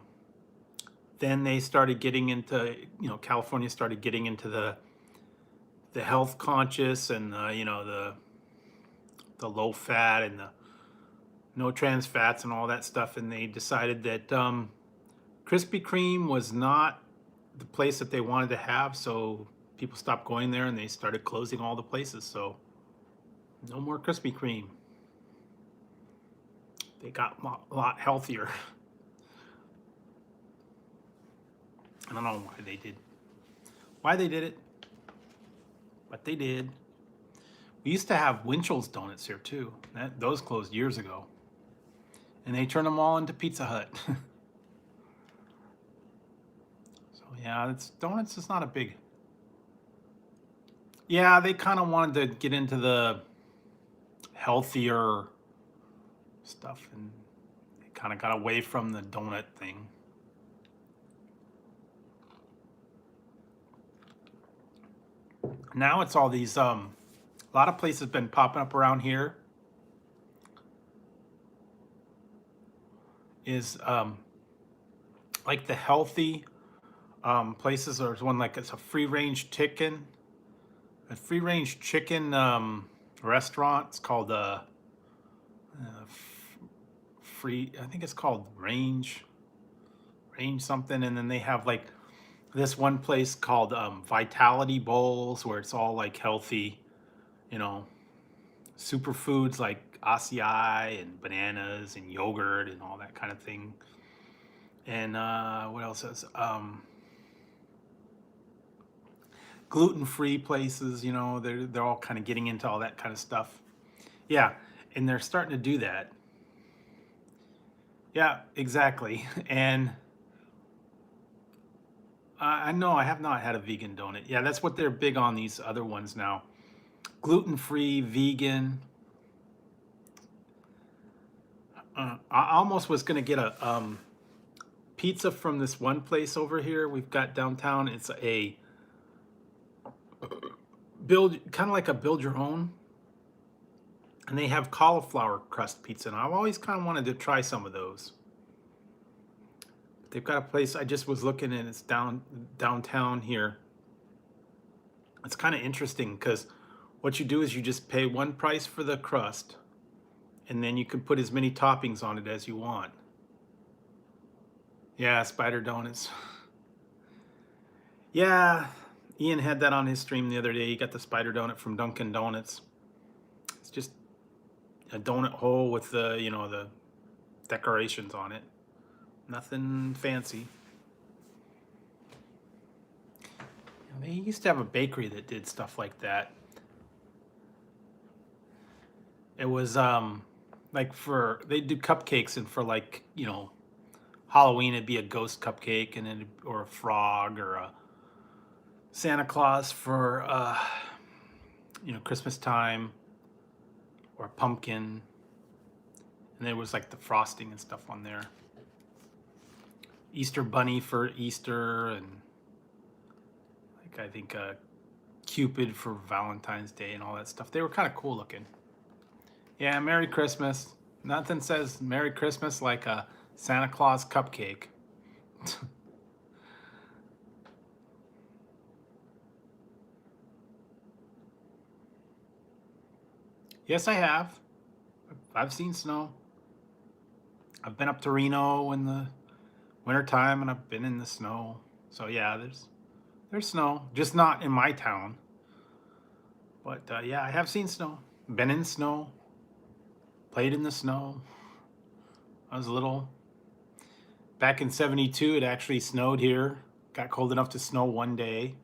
then they started getting into, you know, California started getting into the health conscious and, you know, the low fat and the no trans fats and all that stuff. And they decided that Krispy Kreme was not the place that they wanted to have. So people stopped going there and they started closing all the places. So no more Krispy Kreme. They got a lot healthier. I don't know why they did it, but they did. We used to have Winchell's Donuts here too. Those closed years ago. And they turned them all into Pizza Hut. So yeah, donuts is not a big. Yeah, they kind of wanted to get into the healthier stuff and they kind of got away from the donut thing. Now it's all these, a lot of places been popping up around here. Is like the healthy places. There's one like it's a free-range chicken. A free-range chicken restaurant. It's called free. I think it's called Range something. And then they have like this one place called Vitality Bowls, where it's all like healthy, you know, superfoods like acai and bananas and yogurt and all that kind of thing. And what else is gluten-free places, you know, they're all kind of getting into all that kind of stuff. Yeah, and they're starting to do that. Yeah, exactly. And I know I have not had a vegan donut. Yeah, that's what they're big on, these other ones now. Gluten-free, vegan. I almost was gonna get a pizza from this one place over here we've got downtown. It's a kind of like a build your own, and they have cauliflower crust pizza, and I've always kind of wanted to try some of those. They've got a place I just was looking at. It's downtown here. It's kind of interesting because what you do is you just pay one price for the crust, and then you can put as many toppings on it as you want. Yeah, spider donuts. Yeah, Ian had that on his stream the other day. He got the spider donut from Dunkin' Donuts. It's just a donut hole with the, you know, the decorations on it. Nothing fancy. They used to have a bakery that did stuff like that. It was like they do cupcakes, and for like, you know, Halloween it'd be a ghost cupcake, and then or a frog or a Santa Claus for you know, Christmas time, or a pumpkin, and there was like the frosting and stuff on there. Easter bunny for Easter, and like I think Cupid for Valentine's Day and all that stuff. They were kind of cool looking. Yeah, Merry Christmas. Nothing says Merry Christmas like a Santa Claus cupcake. Yes, I have. I've seen snow. I've been up to Reno in the wintertime and I've been in the snow. So yeah, there's snow, just not in my town. But yeah, I have seen snow. Been in snow. Played in the snow. I was little. Back in '72, it actually snowed here. Got cold enough to snow one day.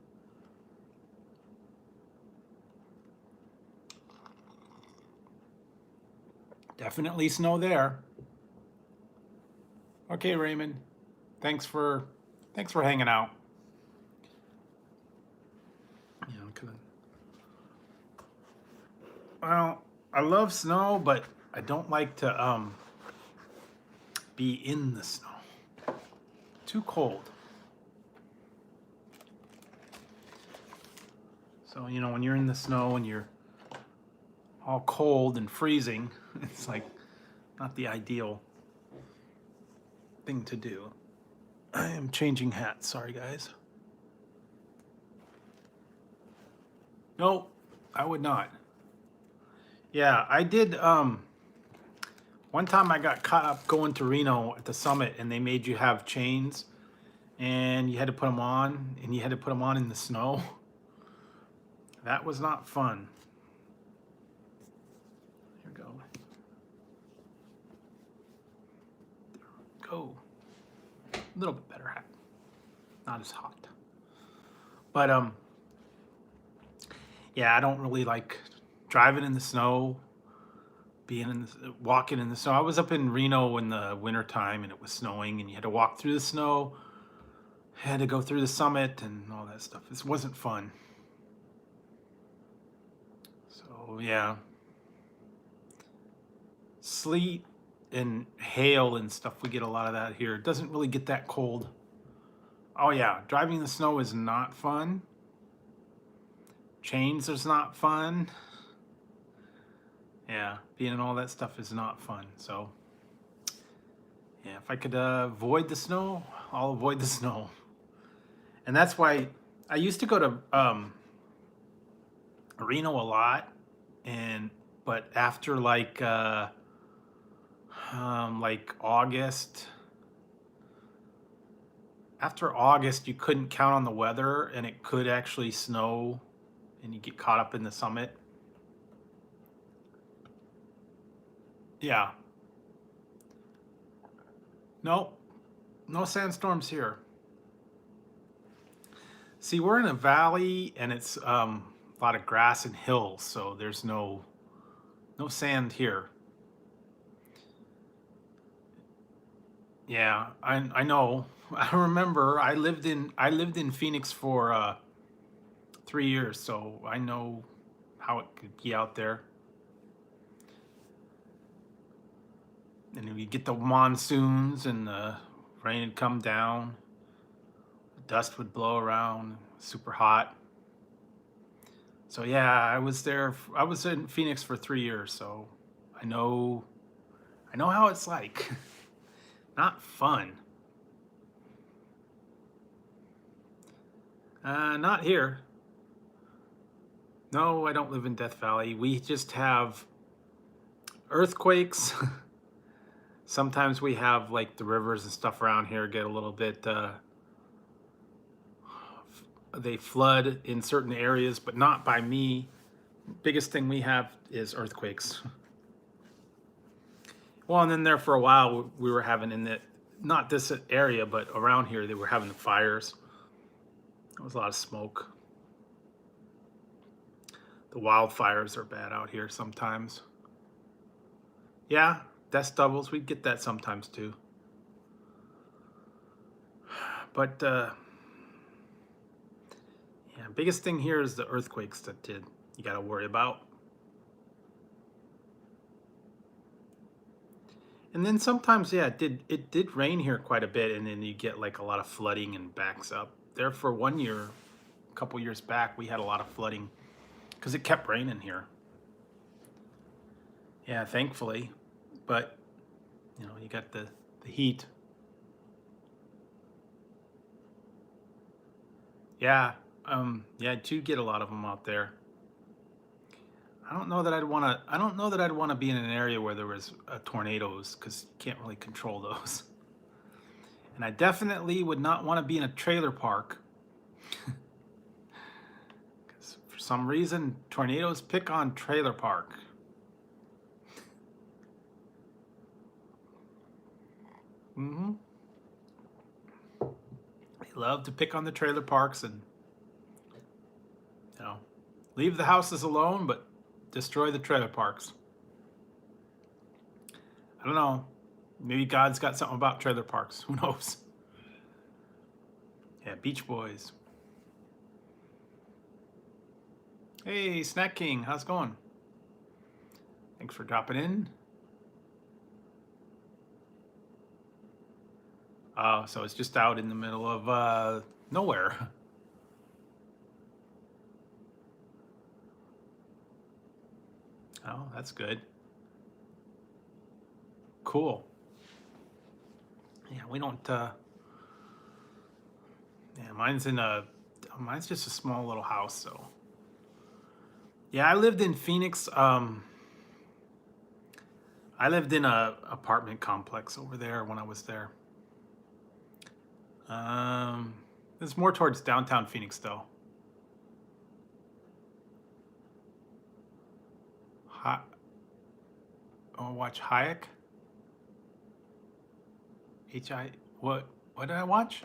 Definitely snow there. Okay, Raymond. Thanks for hanging out. You know, 'cause- well, I love snow, but I don't like to be in the snow. Too cold. So, you know, when you're in the snow and you're all cold and freezing, it's like not the ideal thing to do. I am changing hats. Sorry, guys. No, I would not. Yeah, I did. One time I got caught up going to Reno at the summit, and they made you have chains, and you had to put them on, and you had to put them on in the snow. That was not fun. Here we go. There we go. A little bit better hat. Not as hot. But yeah, I don't really like driving in the snow, being in the, walking in the snow. I was up in Reno in the wintertime and it was snowing and you had to walk through the snow, had to go through the summit and all that stuff. This wasn't fun. So yeah, sleet and hail and stuff, we get a lot of that here. It doesn't really get that cold. Oh yeah, driving in the snow is not fun. Chains is not fun. Yeah, being in all that stuff is not fun. So yeah, if I could avoid the snow, I'll avoid the snow. And that's why I used to go to Reno a lot, and but after like August, after August, you couldn't count on the weather, and it could actually snow, and you get caught up in the summit. Yeah. No, no sandstorms here. See, we're in a valley, and it's a lot of grass and hills, so there's no sand here. Yeah, I know. I remember I lived in Phoenix for 3 years, so I know how it could be out there. And we get the monsoons and the rain would come down, the dust would blow around, super hot. So yeah, I was there. I was in Phoenix for 3 years, so I know how it's like. Not fun. Not here. No, I don't live in Death Valley. We just have earthquakes. Sometimes we have like the rivers and stuff around here get a little bit, they flood in certain areas, but not by me. Biggest thing we have is earthquakes. Well, and then there for a while we were having in the, not this area, but around here they were having the fires. There was a lot of smoke. The wildfires are bad out here sometimes. Yeah, dust doubles, we get that sometimes too. But yeah, biggest thing here is the earthquakes that you got to worry about. And then sometimes, yeah, it did rain here quite a bit, and then you get like a lot of flooding and backs up. There for 1 year, a couple years back, we had a lot of flooding because it kept raining here. Yeah, thankfully, but you know, you got the heat. Yeah, yeah, I do get a lot of them out there. I don't know that I'd want to. I don't know that I'd want to be in an area where there was tornadoes, because you can't really control those. And I definitely would not want to be in a trailer park, because for some reason tornadoes pick on trailer park. They love to pick on the trailer parks and, you know, leave the houses alone, but destroy the trailer parks. I don't know. Maybe God's got something about trailer parks. Who knows? Yeah, Beach Boys. Hey, Snack King, how's it going? Thanks for dropping in. Oh, so it's just out in the middle of nowhere. Oh, that's good. Cool. Yeah, we don't. Yeah, mine's just a small little house. So, yeah, I lived in Phoenix. I lived in a apartment complex over there when I was there. It's more towards downtown Phoenix, though. Watch Hayek. What did I watch?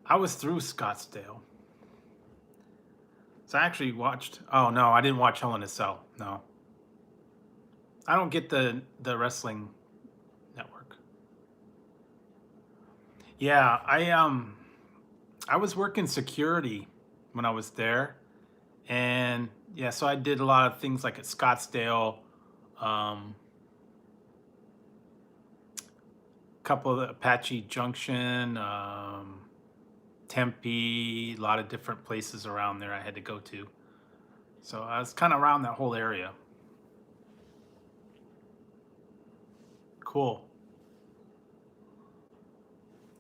I was through Scottsdale. So I actually watched. Oh no, I didn't watch Hell in a Cell. No, I don't get the wrestling network. Yeah, I was working security when I was there, and yeah, so I did a lot of things like at Scottsdale, couple of the Apache Junction, Tempe, a lot of different places around there I had to go to. So I was kind of around that whole area. Cool.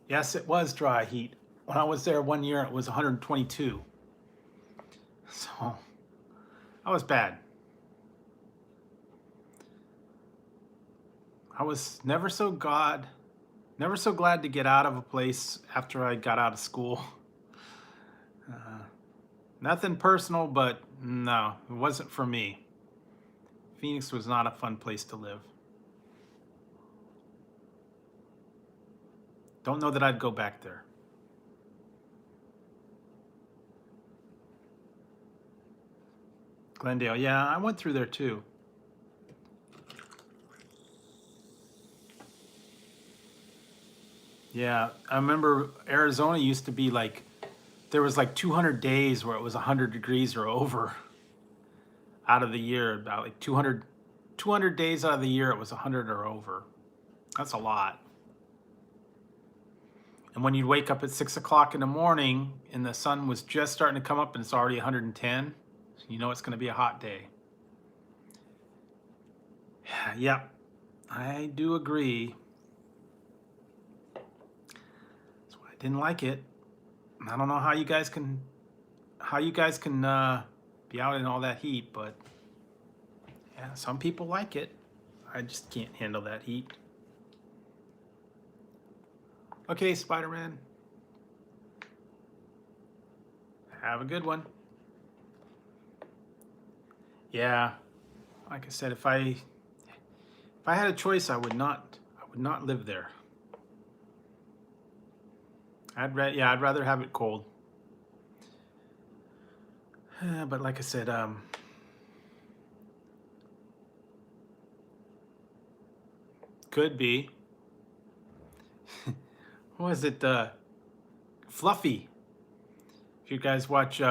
Yes, it was dry heat. When I was there one year, it was 122. So that was bad. I was never so glad to get out of a place after I got out of school. Nothing personal, but no, it wasn't for me. Phoenix was not a fun place to live. Don't know that I'd go back there. Glendale, yeah, I went through there too. Yeah, I remember Arizona used to be like, there was like 200 days where it was 100 degrees or over out of the year. About like 200 days out of the year, it was 100 or over. That's a lot. And when you'd wake up at 6 o'clock in the morning and the sun was just starting to come up and it's already 110, you know it's going to be a hot day. Yeah, I do agree. That's why I didn't like it. I don't know how you guys can be out in all that heat, but yeah, some people like it. I just can't handle that heat. Okay, Spider-Man. Have a good one. Yeah, like I said, if I had a choice, I would not live there. I'd rather have it cold. But like I said, could be. What was it? Fluffy. If you guys watch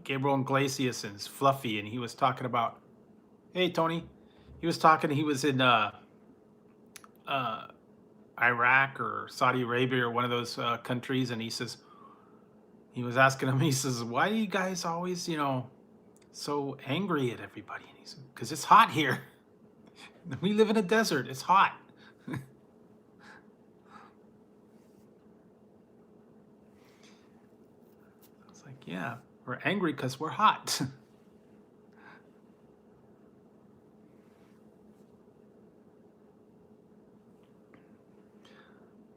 Gabriel Iglesias' Fluffy, and he was talking about, hey Tony, he was in Iraq or Saudi Arabia or one of those countries, and he was asking him, he says, why are you guys always, so angry at everybody? And he said, because it's hot here. We live in a desert. It's hot. Yeah, we're angry because we're hot.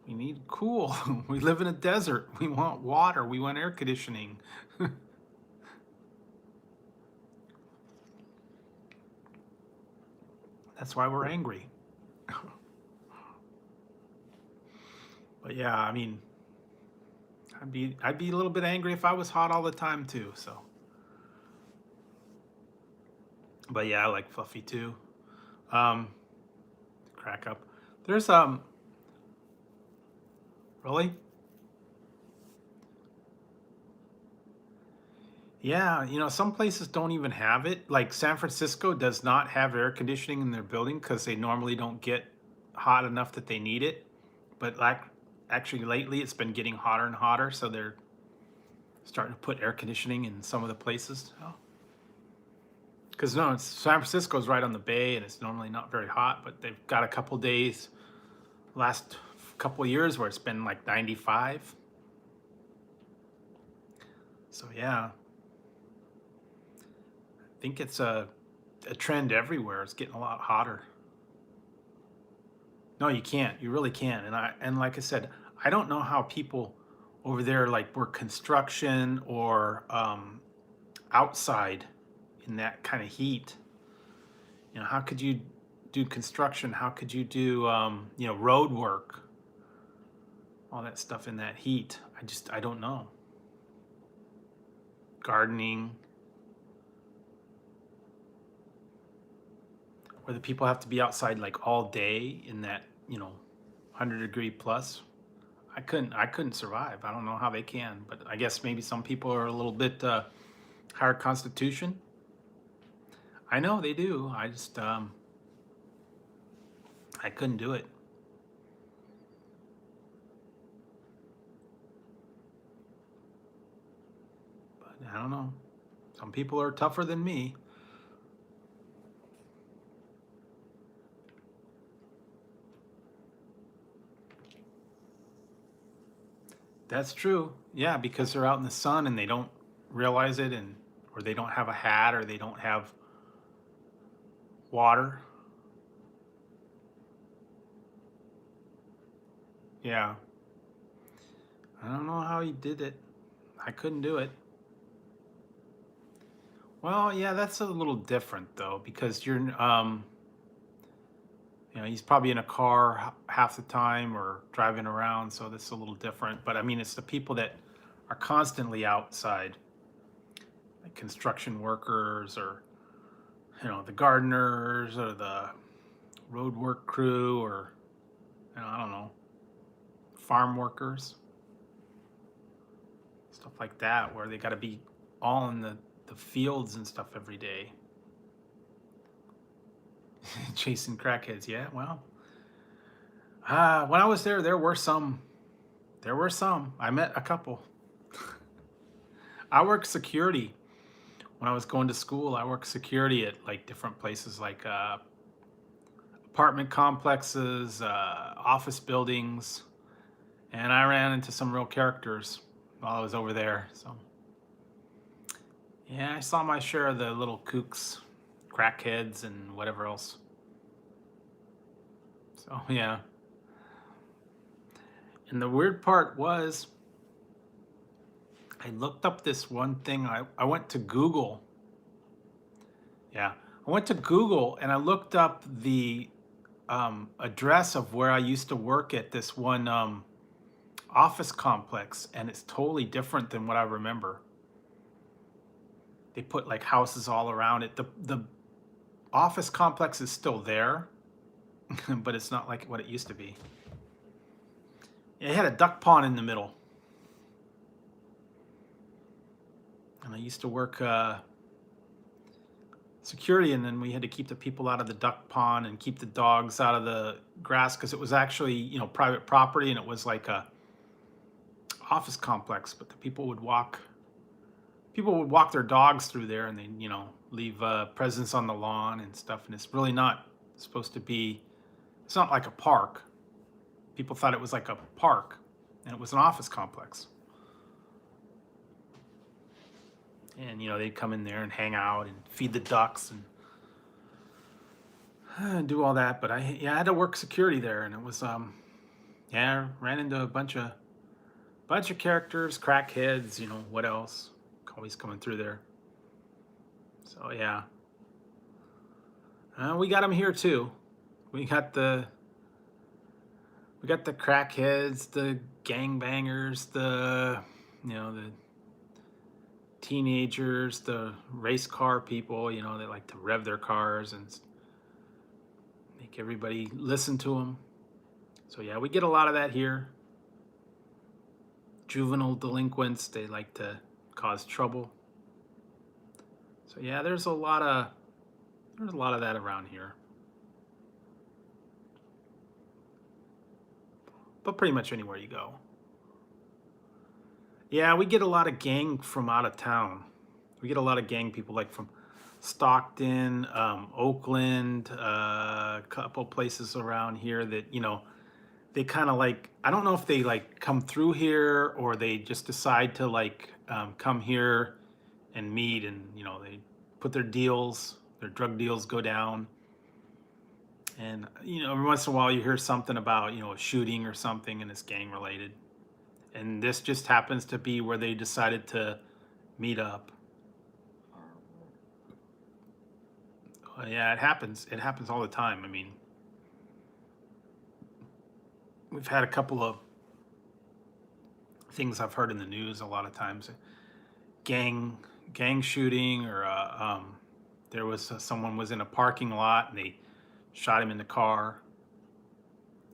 We need cool. We live in a desert. We want water. We want air conditioning. That's why we're angry. But yeah, I mean, I'd be a little bit angry if I was hot all the time too. So, but yeah, I like fluffy too. Um, Crack up. There's really, yeah, some places don't even have it. Like San Francisco does not have air conditioning in their building because they normally don't get hot enough that they need it. But like actually lately it's been getting hotter and hotter, so they're starting to put air conditioning in some of the places. Because no, San Francisco's right on the bay and it's normally not very hot, but they've got a couple days last couple of years where it's been like 95. So yeah, I think it's a trend everywhere. It's getting a lot hotter. No, you can't. You really can't. And like I said, I don't know how people over there like work construction or outside in that kind of heat. How could you do construction? How could you do road work? All that stuff in that heat. I don't know. Gardening. Where the people have to be outside like all day in that 100-degree plus. I couldn't survive. I don't know how they can, but I guess maybe some people are a little bit higher constitution. I know they do. I just I couldn't do it. But I don't know. Some people are tougher than me. That's true. Yeah, because they're out in the sun and they don't realize it, or they don't have a hat, or they don't have water. Yeah. I don't know how he did it. I couldn't do it. Well, yeah, that's a little different though, because he's probably in a car half the time or driving around, so that's a little different. But I mean, it's the people that are constantly outside, like construction workers, or the gardeners, or the road work crew, or I don't know, farm workers, stuff like that, where they got to be all in the fields and stuff every day. Chasing crackheads. Yeah, well, when I was there, there were some. I met a couple. I worked security when I was going to school. I worked security at like different places, like apartment complexes, office buildings, and I ran into some real characters while I was over there. So yeah, I saw my share of the little kooks, crackheads, and whatever else. So yeah. And the weird part was, I looked up this one thing. I went to Google. Yeah. I went to Google and I looked up the address of where I used to work at this one office complex, and it's totally different than what I remember. They put like houses all around it. The office complex is still there, but it's not like what it used to be. It had a duck pond in the middle. And I used to work security, and then we had to keep the people out of the duck pond and keep the dogs out of the grass, because it was actually private property, and it was like a office complex. But the people would walk their dogs through there, and they leave presents on the lawn and stuff. And it's really not supposed to be. It's not like a park. People thought it was like a park, and it was an office complex. and they'd come in there and hang out and feed the ducks and do all that. But I had to work security there, and it was yeah, ran into a bunch of characters, crackheads, what else? Always coming through there. So yeah, we got them here too. We got the crackheads, the gangbangers, the teenagers, the race car people. They like to rev their cars and make everybody listen to them. So yeah, we get a lot of that here. Juvenile delinquents, they like to cause trouble. So yeah, there's a lot of that around here. But pretty much anywhere you go. Yeah, we get a lot of gang from out of town. We get a lot of gang people like from Stockton, Oakland, a couple places around here that, they kind of like, I don't know if they like come through here or they just decide to like come here and meet, and they put their drug deals go down. And every once in a while you hear something about a shooting or something and it's gang related, and this just happens to be where they decided to meet up. Yeah, it happens all the time. I mean, we've had a couple of things I've heard in the news a lot of times, gang shooting, or there was someone was in a parking lot and they shot him in the car.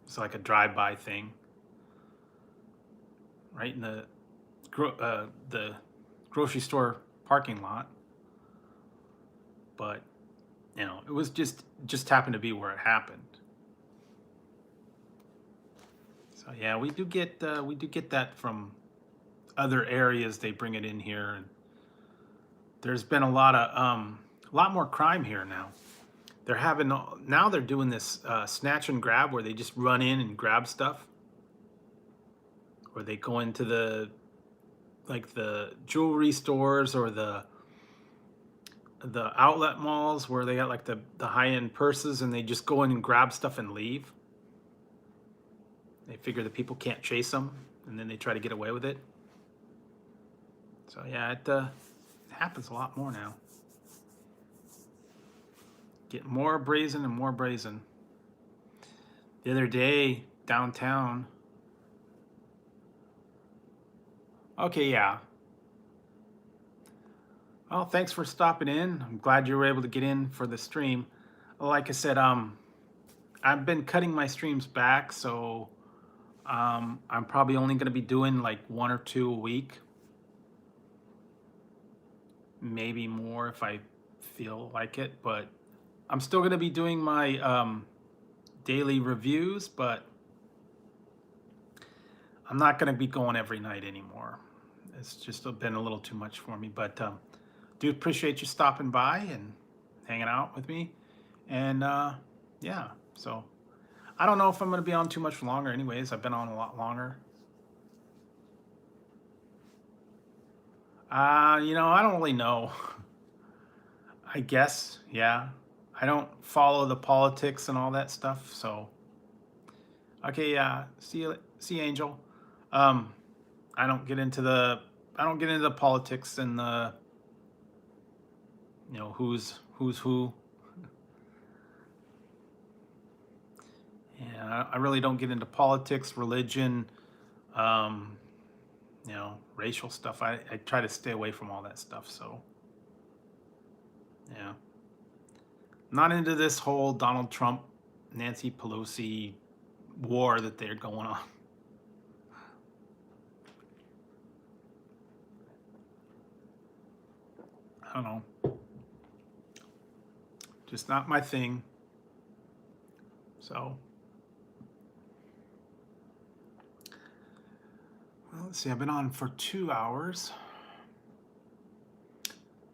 It's like a drive-by thing, right in the grocery store parking lot. But it was just happened to be where it happened. So yeah, we do get that from other areas. They bring it in here, and there's been a lot more crime here now. They're doing this snatch and grab where they just run in and grab stuff, or they go into the jewelry stores or the outlet malls where they got like the high-end purses, and they just go in and grab stuff and leave. They figure the people can't chase them, and then they try to get away with it. So yeah, it happens a lot more now. Get more brazen and more brazen. The other day, downtown. Okay, yeah. Well, thanks for stopping in. I'm glad you were able to get in for the stream. Like I said, I've been cutting my streams back, so I'm probably only going to be doing like 1 or 2 a week. Maybe more if I feel like it, but I'm still going to be doing my daily reviews, but I'm not going to be going every night anymore. It's just been a little too much for me, but do appreciate you stopping by and hanging out with me. And yeah, so I don't know if I'm going to be on too much longer anyways. I've been on a lot longer. I don't really know. I guess, yeah. I don't follow the politics and all that stuff, so. Okay, yeah. See you, Angel. I don't get into the politics and the who's who. Yeah, I really don't get into politics, religion, racial stuff. I try to stay away from all that stuff. So, yeah. Not into this whole Donald Trump, Nancy Pelosi war that they're going on. I don't know. Just not my thing. So, well, let's see, I've been on for 2 hours.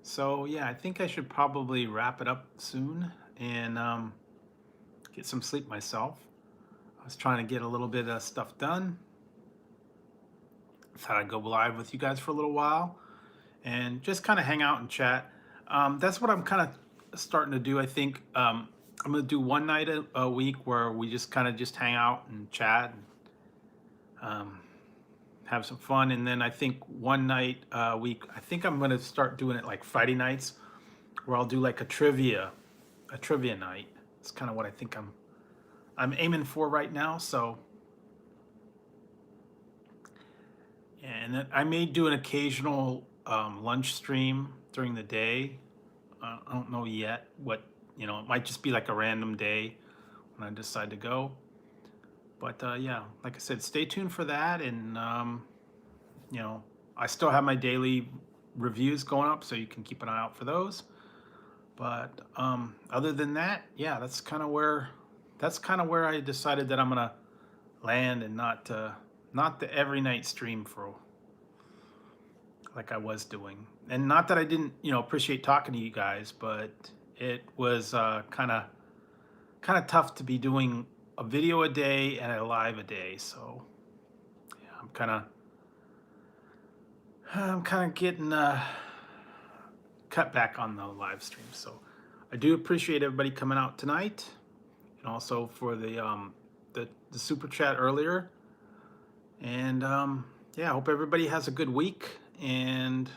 So yeah, I think I should probably wrap it up soon and get some sleep myself. I was trying to get a little bit of stuff done. Thought I'd go live with you guys for a little while and just kind of hang out and chat. That's what I'm kind of starting to do. I think I'm gonna do one night a week where we just kind of just hang out and chat and have some fun. And then I think one night a week, I think I'm gonna start doing it like Friday nights, where I'll do like a trivia night. It's kind of what I think I'm aiming for right now. So, and then I may do an occasional lunch stream during the day. I don't know yet what, it might just be like a random day when I decide to go. But yeah, like I said, stay tuned for that. And, I still have my daily reviews going up, so you can keep an eye out for those. But other than that, yeah, that's kind of where I decided that I'm gonna land, and not the every night stream for like I was doing. And not that I didn't appreciate talking to you guys, but it was kind of tough to be doing a video a day and a live a day. So yeah, I'm kind of getting cut back on the live stream. So I do appreciate everybody coming out tonight, and also for the super chat earlier. And yeah, I hope everybody has a good week, and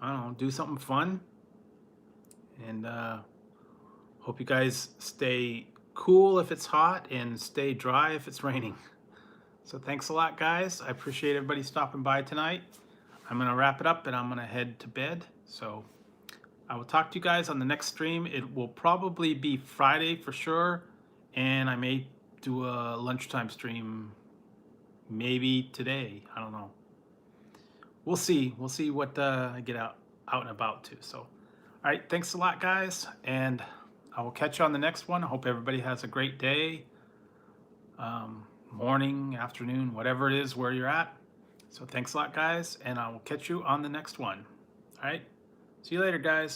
I don't know, do something fun. And hope you guys stay cool if it's hot and stay dry if it's raining. So thanks a lot, guys. I appreciate everybody stopping by tonight. I'm gonna wrap it up and I'm gonna head to bed. So I will talk to you guys on the next stream. It will probably be Friday for sure, and I may do a lunchtime stream maybe today. I don't know. We'll see. We'll see what I get out and about too. So, all right. Thanks a lot, guys, and I will catch you on the next one. I hope everybody has a great day, morning, afternoon, whatever it is where you're at. So thanks a lot, guys, and I will catch you on the next one. All right. See you later, guys.